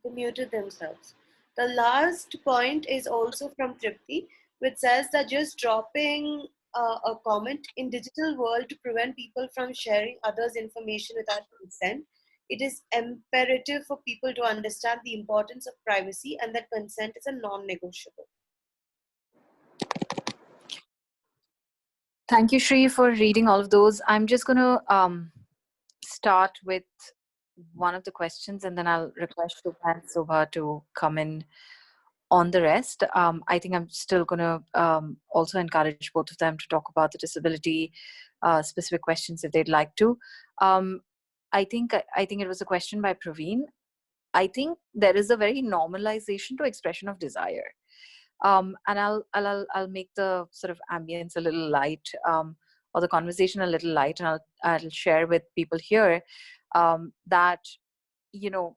They muted themselves. The last point is also from Tripti, which says that just dropping a comment in digital world to prevent people from sharing others' information without consent, it is imperative for people to understand the importance of privacy and that consent is a non-negotiable. Thank you, Shri, for reading all of those. I'm just going to start with one of the questions, and then I'll request Shubha and Subha to come in on the rest. I think I'm still going to also encourage both of them to talk about the disability specific questions if they'd like to. I think it was a question by Praveen. I think there is a very normalization to expression of desire. And I'll make the sort of ambience a little light, or the conversation a little light, and I'll share with people here that, you know,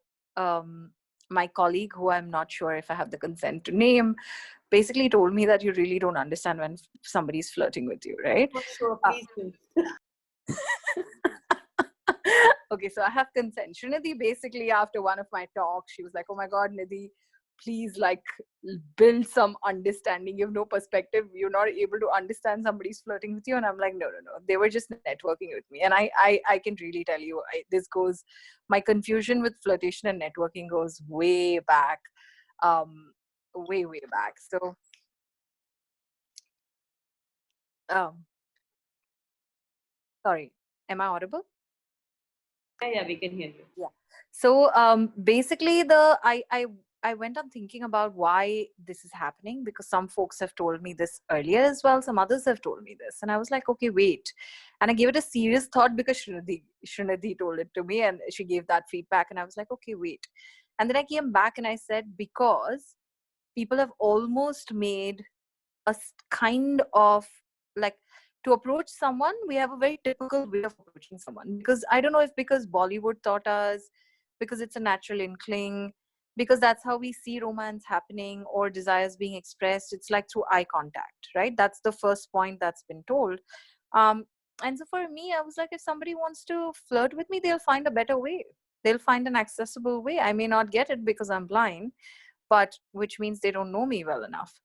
my colleague, who I'm not sure if I have the consent to name, basically told me that you really don't understand when somebody's flirting with you, right? For sure, please do. Okay, so I have consent. Srinidhi, basically, after one of my talks, she was like, oh my God, Nidhi, please, like, build some understanding. You have no perspective. You're not able to understand somebody's flirting with you. And I'm like, no. They were just networking with me. And I can really tell you, my confusion with flirtation and networking goes way back, way back. So, sorry, am I audible? Yeah, we can hear you. Yeah. So basically, I went on thinking about why this is happening, because some folks have told me this earlier as well. Some others have told me this, and I was like, okay, wait. And I gave it a serious thought because Srinidhi told it to me, and she gave that feedback, and I was like, okay, wait. And then I came back and I said, because people have almost made a kind of, like, to approach someone, we have a very typical way of approaching someone, because I don't know if because Bollywood taught us, because it's a natural inkling, because that's how we see romance happening or desires being expressed. It's like through eye contact, right? That's the first point that's been told. And so for me, I was like, if somebody wants to flirt with me, they'll find a better way. They'll find an accessible way. I may not get it because I'm blind, but which means they don't know me well enough.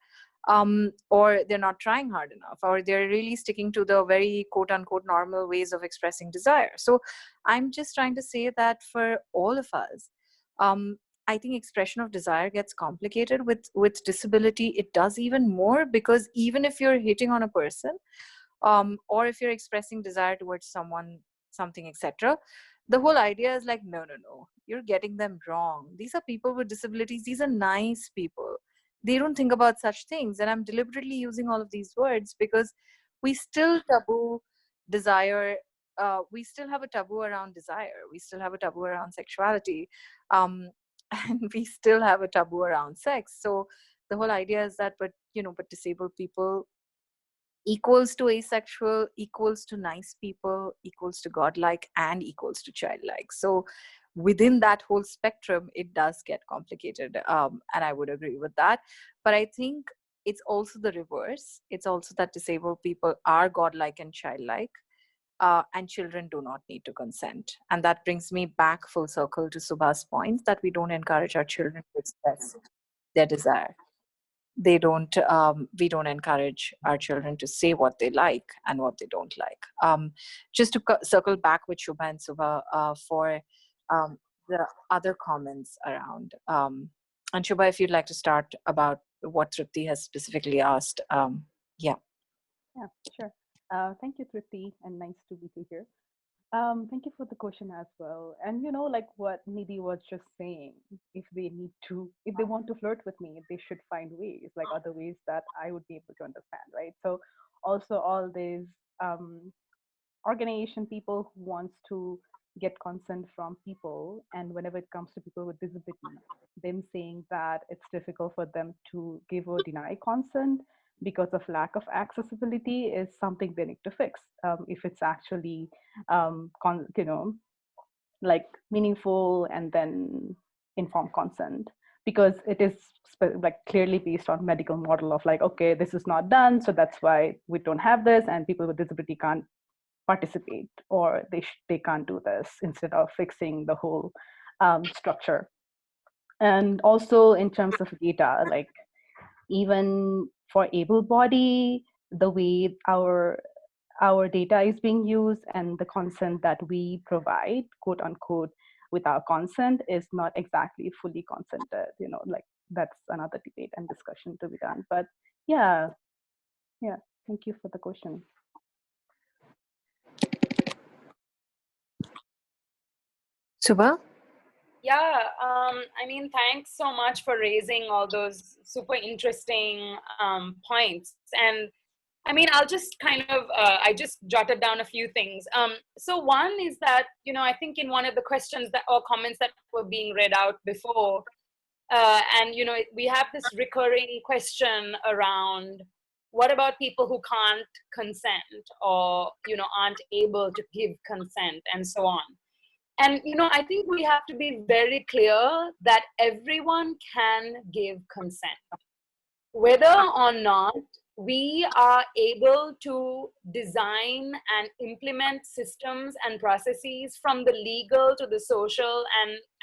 Or they're not trying hard enough, or they're really sticking to the very quote unquote normal ways of expressing desire. So I'm just trying to say that for all of us, I think expression of desire gets complicated with disability. It does even more, because even if you're hitting on a person, or if you're expressing desire towards someone, something, etc., the whole idea is like, no, you're getting them wrong. These are people with disabilities. These are nice people. They don't think about such things. And I'm deliberately using all of these words because we still taboo desire. We still have a taboo around desire. We still have a taboo around sexuality. And we still have a taboo around sex. So the whole idea is that, but disabled people equals to asexual, equals to nice people, equals to godlike, and equals to childlike. So within that whole spectrum, it does get complicated. And I would agree with that. But I think it's also the reverse. It's also that disabled people are godlike and childlike, and children do not need to consent. And that brings me back full circle to Subha's point that we don't encourage our children to express their desire. We don't encourage our children to say what they like and what they don't like. Just to circle back with Shubha and Subha for the other comments around. And Shubha, if you'd like to start about what Tripti has specifically asked. Yeah. Yeah, sure. Thank you, Tripti, and nice to meet you here. Thank you for the question as well. And like what Nidhi was just saying, if they want to flirt with me, they should find ways, like other ways that I would be able to understand, right? So also all these organization people who wants to get consent from people, and whenever it comes to people with disability, them saying that it's difficult for them to give or deny consent because of lack of accessibility is something they need to fix. If it's actually like meaningful and then informed consent, because it is like clearly based on medical model of like, okay, this is not done, so that's why we don't have this, and people with disability can't participate, or they can't do this, instead of fixing the whole structure. And also in terms of data, like even for able body, the way our data is being used and the consent that we provide, quote unquote, with our consent is not exactly fully consented, like that's another debate and discussion to be done. But yeah, thank you for the question. Subha? Yeah, I mean, thanks so much for raising all those super interesting points. And I mean, I'll just kind of, I just jotted down a few things. So one is that, I think in one of the questions that or comments that were being read out before, and, we have this recurring question around what about people who can't consent or, aren't able to give consent and so on. And, I think we have to be very clear that everyone can give consent. Whether or not we are able to design and implement systems and processes from the legal to the social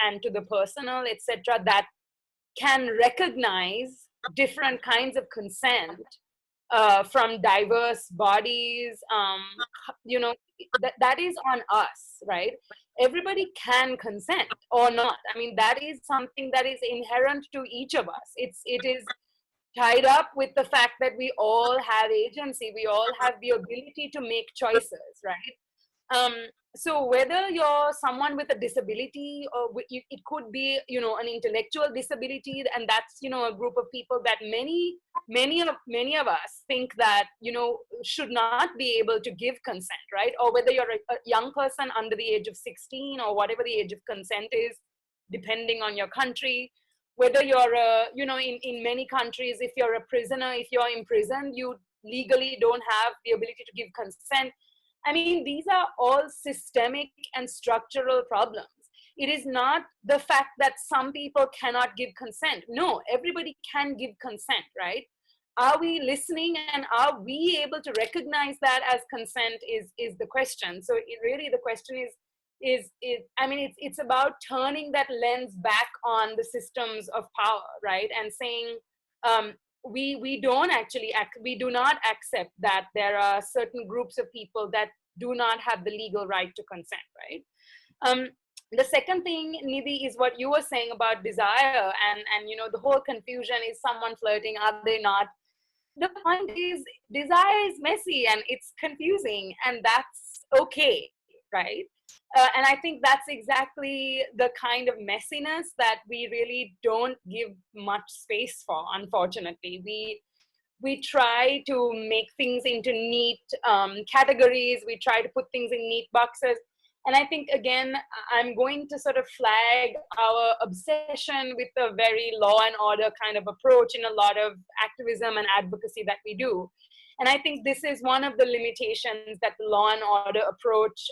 and to the personal, etc., that can recognize different kinds of consent from diverse bodies, that is on us, right? Everybody can consent or not. I mean, that is something that is inherent to each of us. It is tied up with the fact that we all have agency. We all have the ability to make choices, right? So whether you're someone with a disability or it could be, an intellectual disability, and that's, a group of people that many of us think that, should not be able to give consent, right? Or whether you're a young person under the age of 16 or whatever the age of consent is, depending on your country. Whether you're, in many countries, if you're a prisoner, if you're imprisoned, you legally don't have the ability to give consent. I mean, these are all systemic and structural problems. It is not the fact that some people cannot give consent. No, everybody can give consent, right? Are we listening and are we able to recognize that as consent is the question. So really the question is I mean, it's about turning that lens back on the systems of power, right? And saying, we do not accept that there are certain groups of people that do not have the legal right to consent, right? The second thing, Nidhi, is what you were saying about desire, and the whole confusion: is someone flirting? Are they not? The point is, desire is messy and it's confusing, and that's okay, right? And I think that's exactly the kind of messiness that we really don't give much space for, unfortunately. We try to make things into neat categories. We try to put things in neat boxes. And I think, again, I'm going to sort of flag our obsession with a very law and order kind of approach in a lot of activism and advocacy that we do. And I think this is one of the limitations that the law and order approach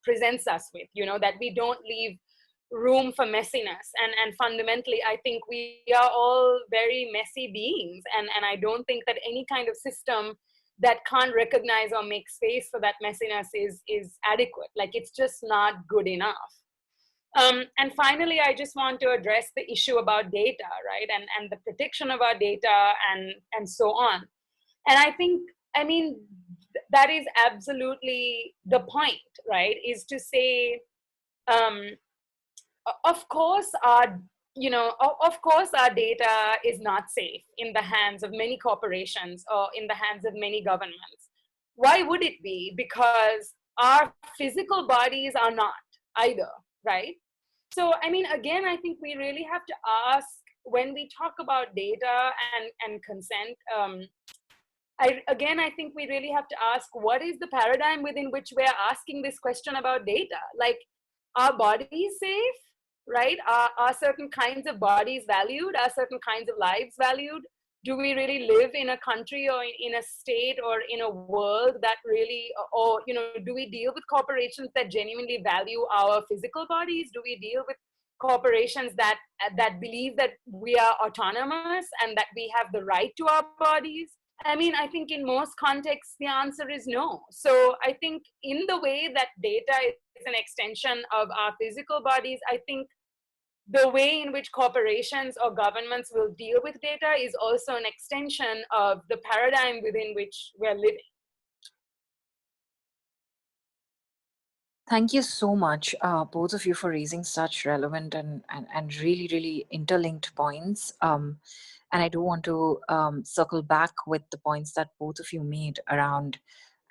presents us with, that we don't leave room for messiness. And fundamentally, I think we are all very messy beings. And I don't think that any kind of system that can't recognize or make space for that messiness is adequate. Like, it's just not good enough. And finally, I just want to address the issue about data, right? And the protection of our data and so on. And I think, I mean, that is absolutely the point, right? Is to say, of course our data is not safe in the hands of many corporations or in the hands of many governments. Why would it be? Because our physical bodies are not either, right? So, I mean, again, I think we really have to ask, when we talk about data and consent, I think we really have to ask, what is the paradigm within which we're asking this question about data? Like, are bodies safe, right? Are certain kinds of bodies valued? Are certain kinds of lives valued? Do we really live in a country or in a state or in a world that really, or, do we deal with corporations that genuinely value our physical bodies? Do we deal with corporations that believe that we are autonomous and that we have the right to our bodies? I mean, I think in most contexts, the answer is no. So I think in the way that data is an extension of our physical bodies, I think the way in which corporations or governments will deal with data is also an extension of the paradigm within which we're living. Thank you so much, both of you, for raising such relevant and really, really interlinked points. And I do want to circle back with the points that both of you made around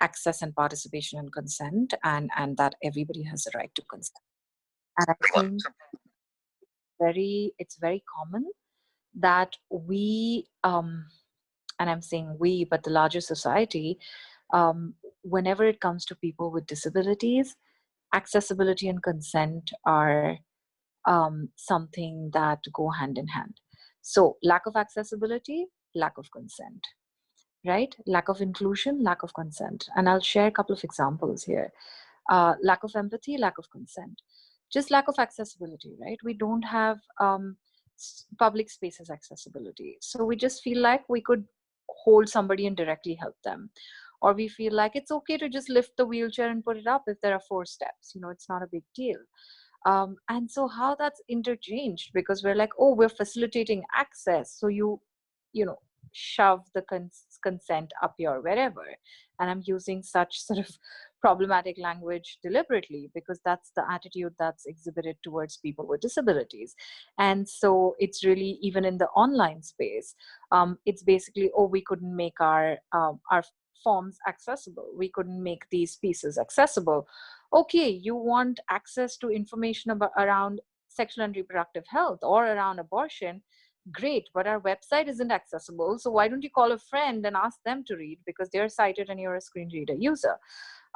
access and participation and consent, and that everybody has a right to consent. And I think it's very common that we, and I'm saying we, but the larger society, whenever it comes to people with disabilities, accessibility and consent are something that go hand in hand. So lack of accessibility, lack of consent, right? Lack of inclusion, lack of consent. And I'll share a couple of examples here. Lack of empathy, lack of consent. Just lack of accessibility, right? We don't have public spaces accessibility. So we just feel like we could hold somebody and directly help them. Or we feel like it's okay to just lift the wheelchair and put it up if there are 4 steps. It's not a big deal. And so how that's interchanged, because we're like, oh, we're facilitating access. So you know, shove the consent up your wherever. And I'm using such sort of problematic language deliberately because that's the attitude that's exhibited towards people with disabilities. And so it's really, even in the online space, it's basically, oh, we couldn't make our forms accessible. We couldn't make these pieces accessible. Okay, you want access to information around sexual and reproductive health or around abortion. Great, but our website isn't accessible. So why don't you call a friend and ask them to read, because they're sighted and you're a screen reader user.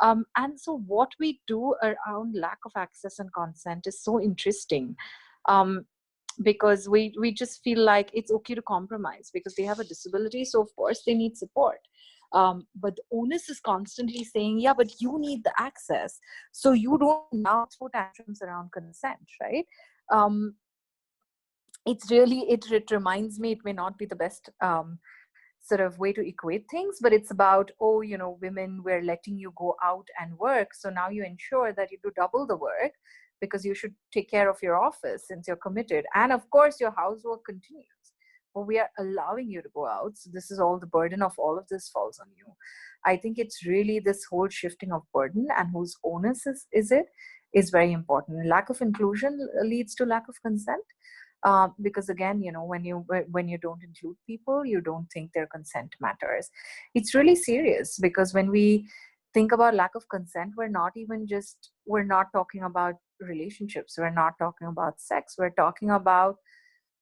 And so what we do around lack of access and consent is so interesting. Because we just feel like it's okay to compromise because they have a disability. So of course they need support. But the onus is constantly saying, yeah, but you need the access. So you don't now throw tantrums around consent, right? It's really, it reminds me, it may not be the best sort of way to equate things, but it's about, oh, women, we're letting you go out and work. So now you ensure that you do double the work because you should take care of your office since you're committed. And of course, your housework continues. But we are allowing you to go out. So this is all, the burden of all of this falls on you. I think it's really this whole shifting of burden and whose onus is very important. Lack of inclusion leads to lack of consent. Because again, when you don't include people, you don't think their consent matters. It's really serious, because when we think about lack of consent, we're not talking about relationships. We're not talking about sex. We're talking about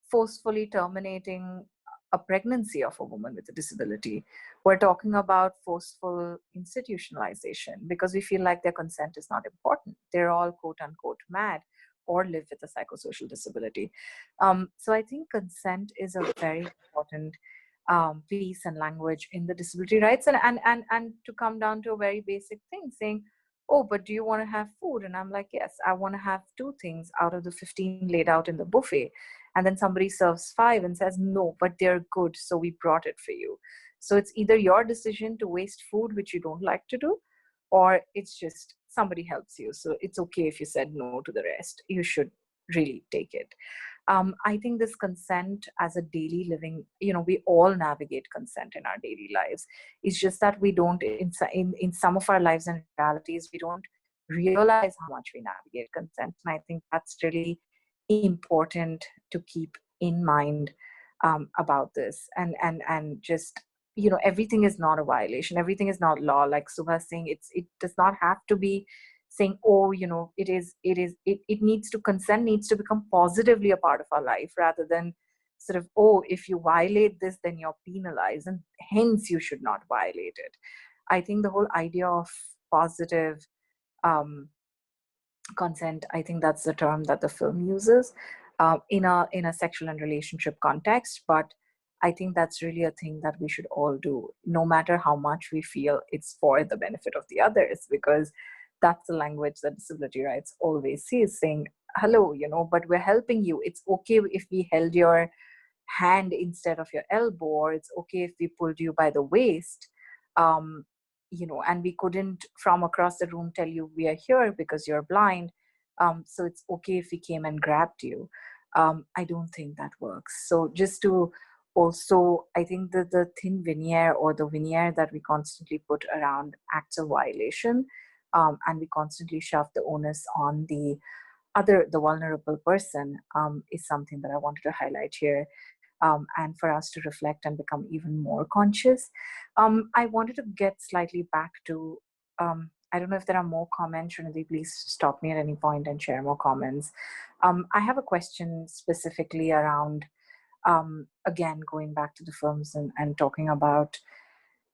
forcefully terminating a pregnancy of a woman with a disability. We're talking about forceful institutionalization because we feel like their consent is not important. They're all quote unquote mad or live with a psychosocial disability. So I think consent is a very important piece and language in the disability rights. And to come down to a very basic thing, saying, oh, but do you want to have food? And I'm like, yes, I want to have 2 things out of the 15 laid out in the buffet. And then somebody serves 5 and says, no, but they're good, so we brought it for you. So it's either your decision to waste food, which you don't like to do, or it's just somebody helps you. So it's okay if you said no to the rest. You should really take it. I think this consent as a daily living, we all navigate consent in our daily lives. It's just that we don't, in some of our lives and realities, we don't realize how much we navigate consent. And I think that's really important to keep in mind about this. And just, everything is not a violation. Everything is not law. Like Subha's saying, it does not have to be saying, oh, it needs to, consent needs to become positively a part of our life, rather than sort of, oh, if you violate this, then you're penalized and hence you should not violate it. I think the whole idea of positive consent, I think that's the term that the film uses in a sexual and relationship context. But I think that's really a thing that we should all do, no matter how much we feel it's for the benefit of the others, because that's the language that disability rights always sees, saying, hello, but we're helping you. It's okay if we held your hand instead of your elbow, or it's okay if we pulled you by the waist, and we couldn't from across the room tell you we are here because you're blind. So it's okay if we came and grabbed you. I don't think that works. So just to also, I think that the thin veneer, or the veneer that we constantly put around acts of violation, and we constantly shove the onus on the vulnerable person, is something that I wanted to highlight here. and for us to reflect and become even more conscious. I wanted to get slightly back to, I don't know if there are more comments. Srinidhi, please stop me at any point and share more comments. I have a question specifically around, again, going back to the films and talking about,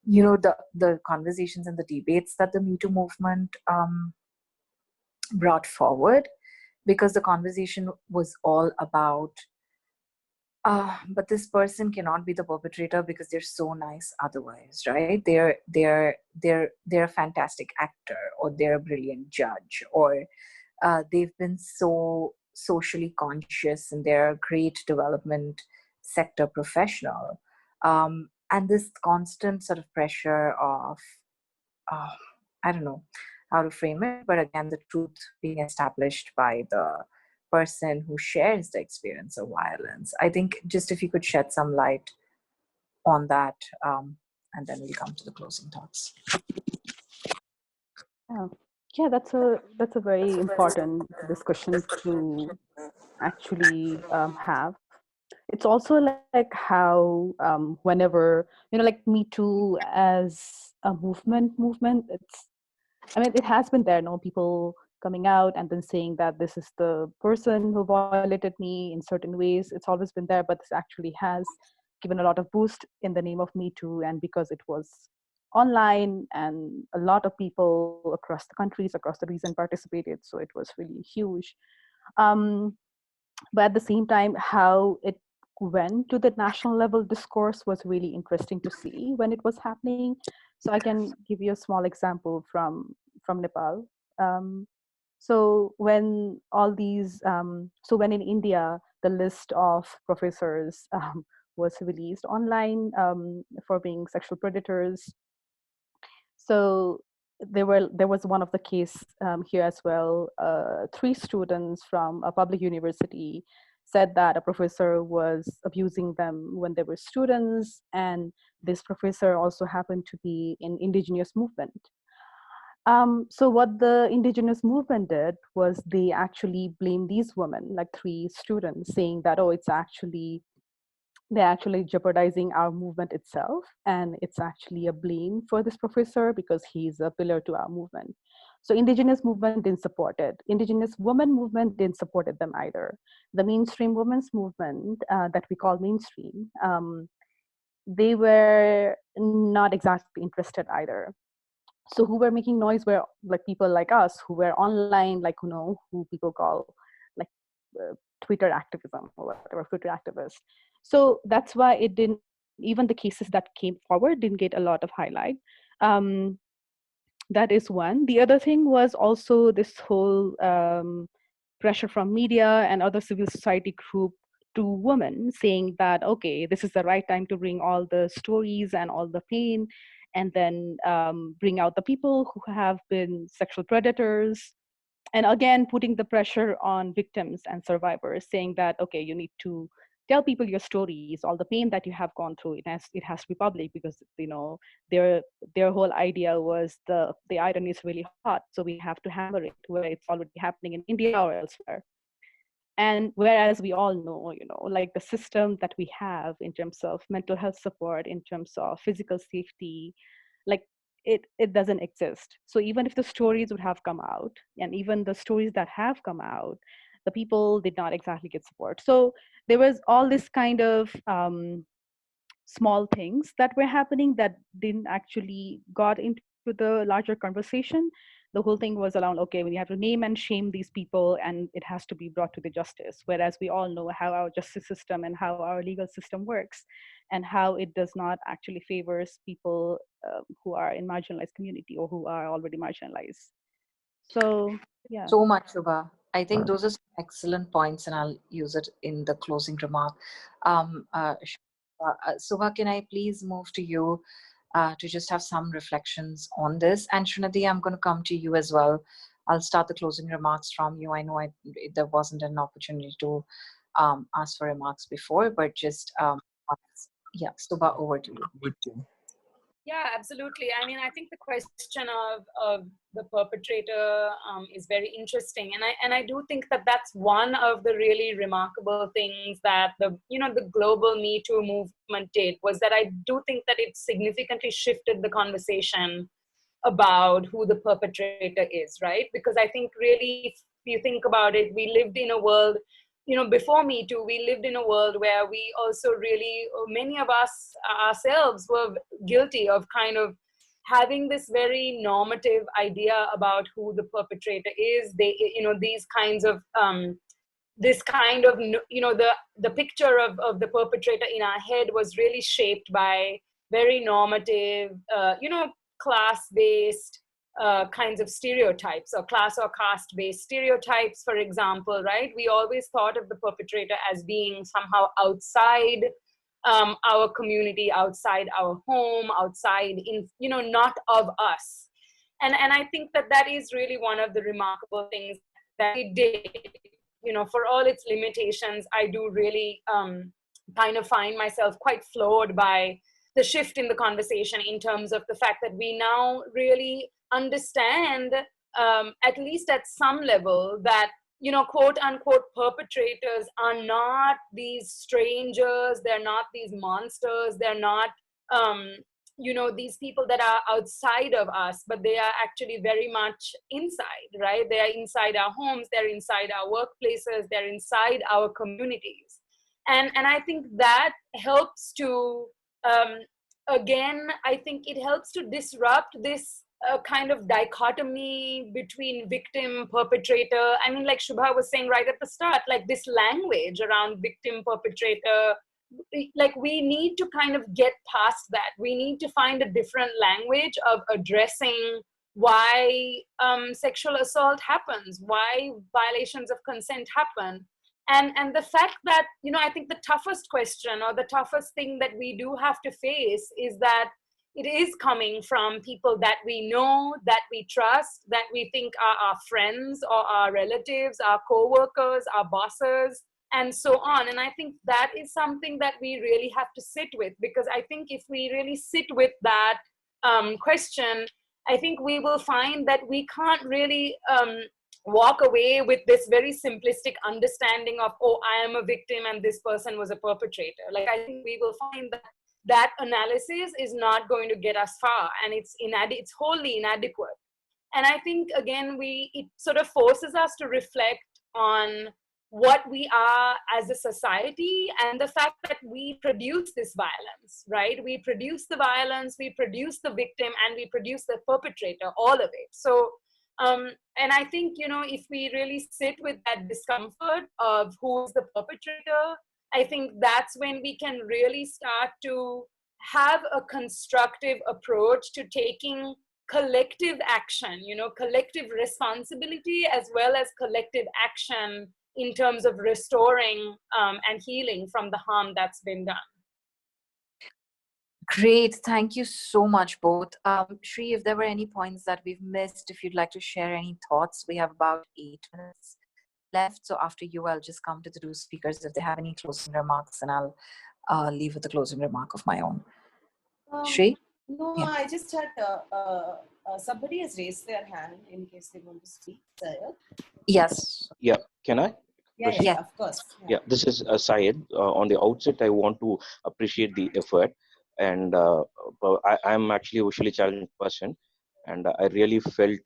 the conversations and the debates that the Me Too movement brought forward, because the conversation was all about, but this person cannot be the perpetrator because they're so nice otherwise, right? They're a fantastic actor, or they're a brilliant judge, or they've been so socially conscious and they're a great development sector professional. And this constant sort of pressure of, I don't know how to frame it, but again, the truth being established by the person who shares the experience of violence. I think just if you could shed some light on that, and then we'll come to the closing thoughts. Yeah, that's a very important discussion to actually have. It's also like how whenever like Me Too as a movement, it has been there. No, people coming out and then saying that this is the person who violated me in certain ways. It's always been there, but this actually has given a lot of boost in the name of Me Too, and because it was online and a lot of people across the countries, across the region participated, so it was really huge. But at the same time, how it went to the national level discourse was really interesting to see when it was happening. So I can give you a small example from Nepal. So when all these, so when in India, the list of professors was released online for being sexual predators. So there was one of the case here as well. 3 students from a public university said that a professor was abusing them when they were students, and this professor also happened to be in indigenous movement. So what the indigenous movement did was they actually blamed these women, like 3 students, saying that, oh, they're actually jeopardizing our movement itself, and it's actually a blame for this professor because he's a pillar to our movement. So indigenous movement didn't support it. Indigenous women movement didn't support them either. The mainstream women's movement that we call mainstream, they were not exactly interested either. So who were making noise were like people like us who were online, like, who people call like Twitter activism or whatever, Twitter activists. So that's why it didn't, even the cases that came forward didn't get a lot of highlight. That is one. The other thing was also this whole pressure from media and other civil society group to women saying that, okay, this is the right time to bring all the stories and all the pain, and then bring out the people who have been sexual predators. And again, putting the pressure on victims and survivors, saying that, okay, you need to tell people your stories, all the pain that you have gone through. It has to be public, because their whole idea was the iron is really hot, so we have to hammer it where it's already happening in India or elsewhere. And whereas we all know, like the system that we have in terms of mental health support, in terms of physical safety, like it doesn't exist. So even if the stories would have come out, and even the stories that have come out, the people did not exactly get support. So there was all this kind of small things that were happening that didn't actually got into the larger conversation. The whole thing was around, okay, we have to name and shame these people, and it has to be brought to the justice. Whereas we all know how our justice system and how our legal system works, and how it does not actually favors people who are in marginalized community or who are already marginalized. So yeah. So much, Shubha. I think those are some excellent points, and I'll use it in the closing remark. Shubha, can I please move to you to just have some reflections on this? And Srinidhi, I'm going to come to you as well. I'll start the closing remarks from you. I know there wasn't an opportunity to ask for remarks before, but just, yeah, Shubha, over to you. Yeah, absolutely. I mean, I think the question of the perpetrator is very interesting, and I do think that that's one of the really remarkable things that the global Me Too movement did, was that I do think that it significantly shifted the conversation about who the perpetrator is, right? Because I think really, if you think about it, we lived in a world, before Me Too, we lived in a world where we also really, many of us ourselves were guilty of kind of having this very normative idea about who the perpetrator is. These kinds of, this kind of, the picture of the perpetrator in our head was really shaped by very normative, class-based kinds of stereotypes, or class or caste-based stereotypes, for example, right? We always thought of the perpetrator as being somehow outside our community, outside our home, outside not of us. And I think that that is really one of the remarkable things that it did. For all its limitations, I do really kind of find myself quite floored by the shift in the conversation, in terms of the fact that we now really understand, at least at some level, that quote unquote perpetrators are not these strangers, they're not these monsters, they're not these people that are outside of us, but they are actually very much inside, right? They are inside our homes, they're inside our workplaces, they're inside our communities. And I think that helps to again, I think it helps to disrupt this kind of dichotomy between victim, perpetrator. I mean, like Shubha was saying right at the start, like this language around victim, perpetrator, like we need to kind of get past that. We need to find a different language of addressing why sexual assault happens, why violations of consent happen. And the fact that, I think the toughest question, or the toughest thing that we do have to face, is that it is coming from people that we know, that we trust, that we think are our friends or our relatives, our co-workers, our bosses, and so on. And I think that is something that we really have to sit with, because I think if we really sit with that question, I think we will find that we can't really walk away with this very simplistic understanding of, oh, I am a victim and this person was a perpetrator. Like, I think we will find that that analysis is not going to get us far, and it's wholly inadequate. And I think, again, it sort of forces us to reflect on what we are as a society, and the fact that we produce this violence, right? We produce the violence, we produce the victim, and we produce the perpetrator, all of it. So, and I think, if we really sit with that discomfort of who is the perpetrator, I think that's when we can really start to have a constructive approach to taking collective action, collective responsibility, as well as collective action in terms of restoring and healing from the harm that's been done. Great. Thank you so much, both. Shri, if there were any points that we've missed, if you'd like to share any thoughts, we have about 8 minutes left. So after you, I'll just come to the two speakers if they have any closing remarks, and I'll leave with a closing remark of my own. Shri? No, Yeah. I just had somebody has raised their hand in case they want to speak. Sayed? Yes. Yeah, can I? Yeah, of course. Yeah, this is Syed. On the outset, I want to appreciate the effort, and I'm actually a visually challenged person, and I really felt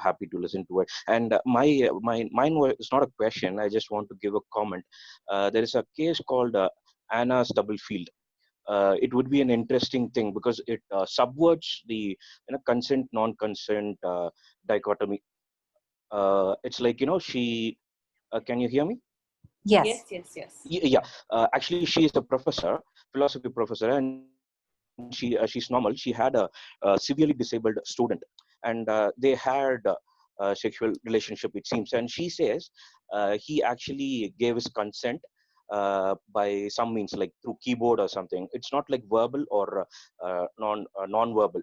happy to listen to it. And mine was not a question. I just want to give a comment. There is a case called Anna Stubblefield. It would be an interesting thing because it subverts the consent non-consent dichotomy. It's like she. Can you hear me? Yes. Yeah. Actually, she is a professor, philosophy professor, and she's normal. She had a severely disabled student, and they had a sexual relationship, it seems. And she says he actually gave his consent by some means, like through keyboard or something. It's not like verbal or non-verbal.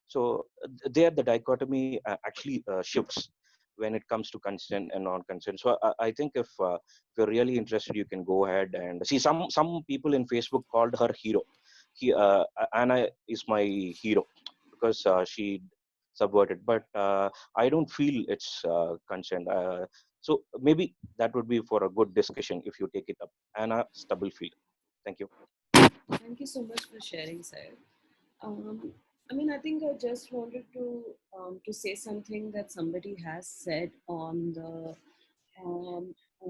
So there, the dichotomy actually shifts when it comes to consent and non-consent. So I think if you're really interested, you can go ahead and see. Some people in Facebook called her hero. Anna is my hero because she subverted, but I don't feel it's consent. So maybe that would be for a good discussion if you take it up. Anna Stubblefield. Thank you. Thank you so much for sharing, Sir. I mean, I think I just wanted to say something that somebody has said on the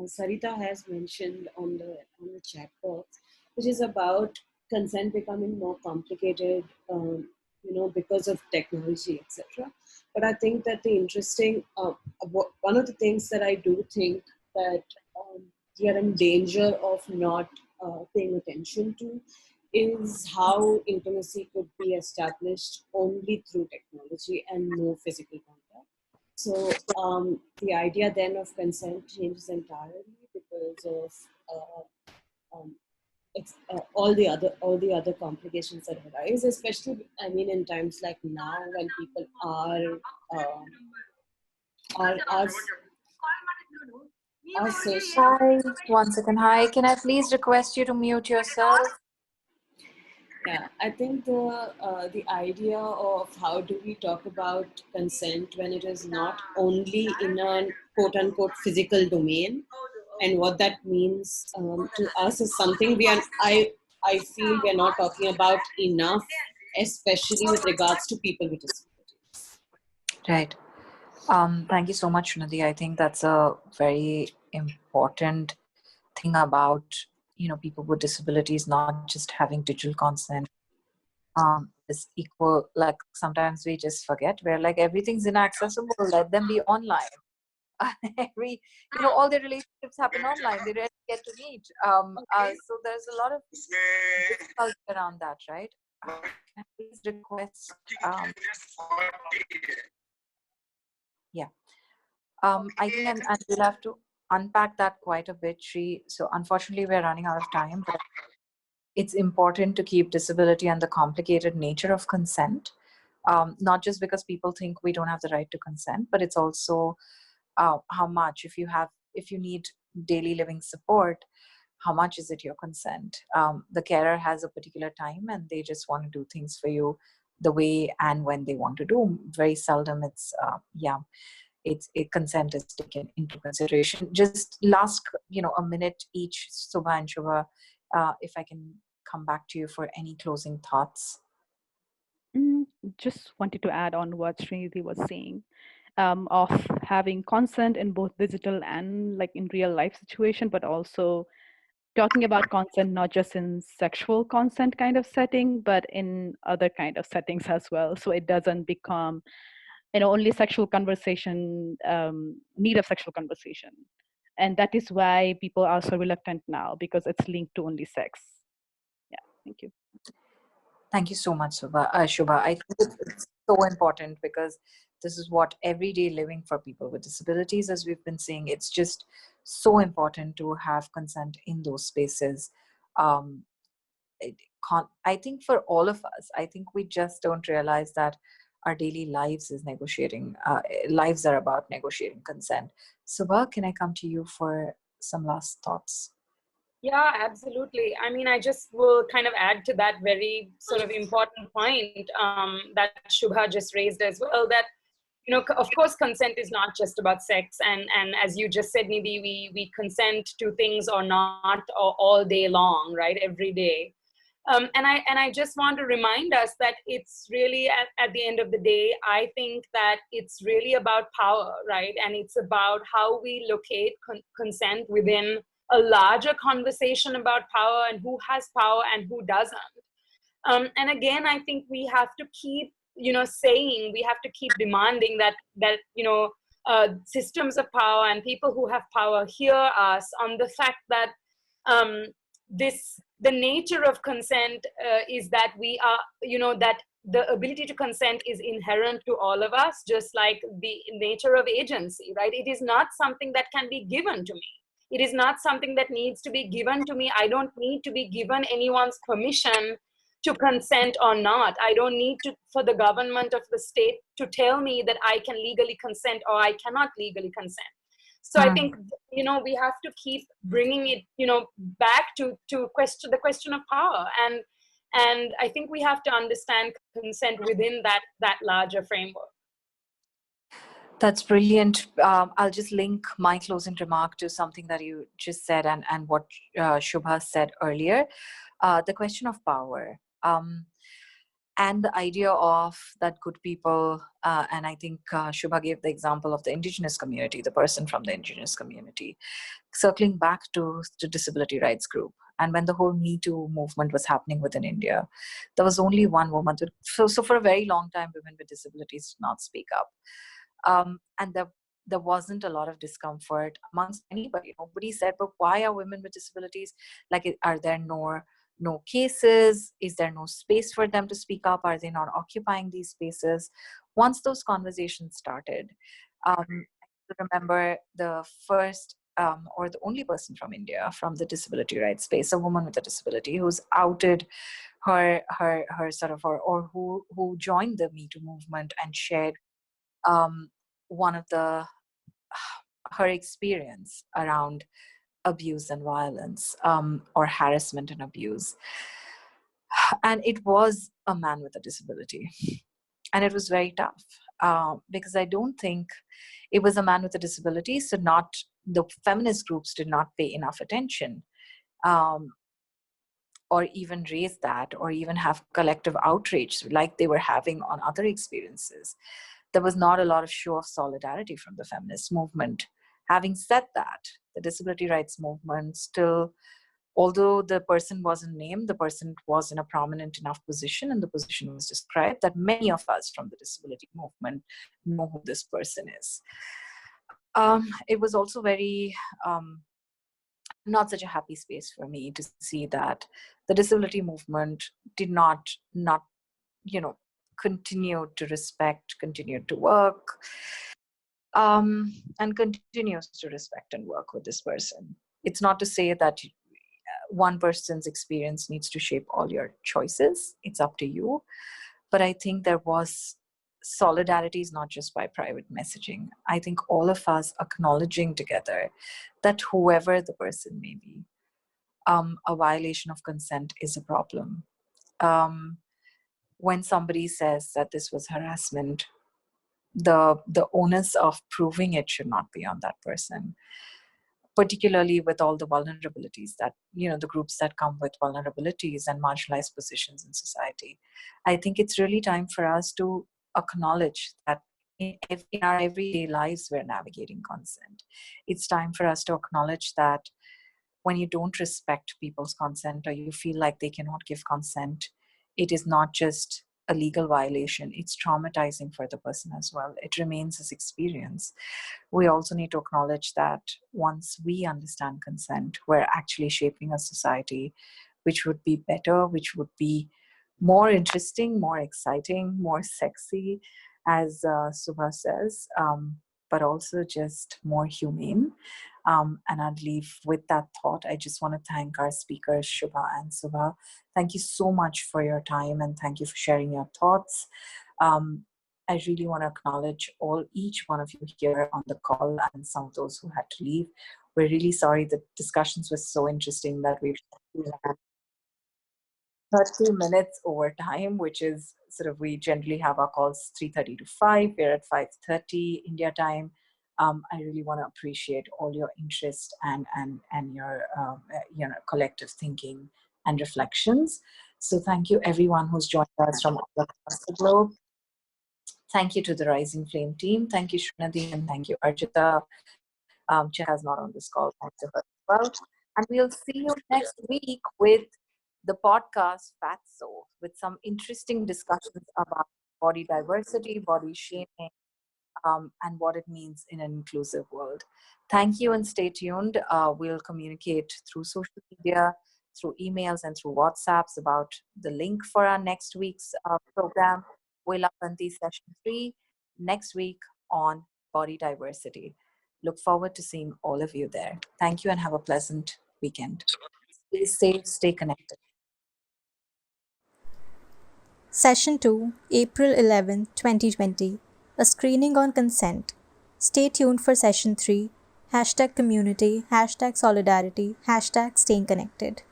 Sarita has mentioned on the chat box, which is about consent becoming more complicated, because of technology, etc. But I think that the interesting one of the things that I do think that we are in danger of not paying attention to is how intimacy could be established only through technology and no physical contact. So the idea then of consent changes entirely because of all the other complications that arise, especially I mean in times like now when people are social. Hi, one second. Hi, can I please request you to mute yourself? Yeah, I think the idea of how do we talk about consent when it is not only in a quote unquote physical domain, and what that means to us is something I feel we are not talking about enough, especially with regards to people with disabilities. Right. Thank you so much, Nadi. I think that's a very important thing about people with disabilities not just having digital consent is equal. Like sometimes we just forget we're like everything's inaccessible, let them be online. All their relationships happen online, they rarely get to meet. So there's a lot of difficulty around that, right? Can I please request yeah I think and we'll have to unpack that quite a bit, Shri. So unfortunately we're running out of time, but it's important to keep disability and the complicated nature of consent, not just because people think we don't have the right to consent, but it's also how much, if you need daily living support, how much is it your consent? The carer has a particular time and they just want to do things for you the way and when they want to do. Very seldom consent is taken into consideration. Just last, a minute each, Subha and Shubha, if I can come back to you for any closing thoughts. Just wanted to add on what Srinidhi was saying, of having consent in both digital and like in real life situation, but also talking about consent not just in sexual consent kind of setting, but in other kind of settings as well. So it doesn't become only sexual conversation, need of sexual conversation. And that is why people are so reluctant now, because it's linked to only sex. Yeah, thank you. Thank you so much, Shubha. I think it's so important because this is what everyday living for people with disabilities, as we've been saying, it's just so important to have consent in those spaces. I think for all of us, I think we just don't realize that our daily lives is negotiating, lives are about negotiating consent. Subha, can I come to you for some last thoughts? Yeah, absolutely. I mean, I just will kind of add to that very sort of important point that Shubha just raised as well, that, of course, consent is not just about sex. And as you just said, maybe we consent to things or not all day long, right? Every day. And I just want to remind us that it's really, at the end of the day, I think that it's really about power, right? And it's about how we locate consent within a larger conversation about power and who has power and who doesn't. And again, I think we have to keep, saying, we have to keep demanding that systems of power and people who have power hear us on the fact that the nature of consent is that we are, that the ability to consent is inherent to all of us, just like the nature of agency, right? It is not something that can be given to me. It is not something that needs to be given to me. I don't need to be given anyone's permission to consent or not. I don't need for the government of the state to tell me that I can legally consent or I cannot legally consent. So I think, we have to keep bringing it, back to the question of power. And I think we have to understand consent within that larger framework. That's brilliant. I'll just link my closing remark to something that you just said and what Shubha said earlier. The question of power. And the idea of that good people, and I think Shubha gave the example of the indigenous community, the person from the indigenous community, circling back to disability rights group. And when the whole Me Too movement was happening within India, there was only one woman. So for a very long time, women with disabilities did not speak up. And there wasn't a lot of discomfort amongst anybody. Nobody said, but why are women with disabilities? Like, are there no cases? Is there no space for them to speak up? Are they not occupying these spaces? Once those conversations started, I remember the first or the only person from India from the disability rights space, a woman with a disability who's outed her sort of, or who joined the Me Too movement and shared one of her experience around abuse and violence, or harassment and abuse. And it was a man with a disability. And it was very tough because I don't think it was a man with a disability. So the feminist groups did not pay enough attention or even raise that or even have collective outrage like they were having on other experiences. There was not a lot of show of solidarity from the feminist movement. Having said that, the disability rights movement still, although the person wasn't named, the person was in a prominent enough position and the position was described that many of us from the disability movement know who this person is. It was also very not such a happy space for me to see that the disability movement did not continue to respect, continued to work, and continues to respect and work with this person. It's not to say that one person's experience needs to shape all your choices. It's up to you. But I think there was solidarity is not just by private messaging. I think all of us acknowledging together that whoever the person may be, a violation of consent is a problem. When somebody says that this was harassment, the onus of proving it should not be on that person, particularly with all the vulnerabilities that, the groups that come with vulnerabilities and marginalized positions in society. I think it's really time for us to acknowledge that in our everyday lives, we're navigating consent. It's time for us to acknowledge that when you don't respect people's consent or you feel like they cannot give consent, it is not just a legal violation, it's traumatizing for the person as well. It remains as experience. We also need to acknowledge that once we understand consent, we're actually shaping a society which would be better, which would be more interesting, more exciting, more sexy, as Subha says, but also just more humane. And I'd leave with that thought. I just want to thank our speakers, Shubha and Subha. Thank you so much for your time and thank you for sharing your thoughts. I really want to acknowledge each one of you here on the call and some of those who had to leave. We're really sorry the discussions were so interesting that we've had 30 minutes over time, which is we generally have our calls 3:30 to 5. We're at 5:30 India time. I really want to appreciate all your interest and your collective thinking and reflections. So thank you everyone who's joined us from all across the globe. Thank you to the Rising Flame team. Thank you Srinadi and thank you Arjita. Chika's not on this call. Thanks to her as well. And we'll see you next week with the podcast Fatso, with some interesting discussions about body diversity, body shaming, and what it means in an inclusive world. Thank you and stay tuned. We'll communicate through social media, through emails and through WhatsApps about the link for our next week's program, Vellapanti Session 3, next week on body diversity. Look forward to seeing all of you there. Thank you and have a pleasant weekend. Stay safe, stay connected. Session 2, April 11, 2020. A screening on consent. Stay tuned for Session 3. #community, #solidarity, #staying connected.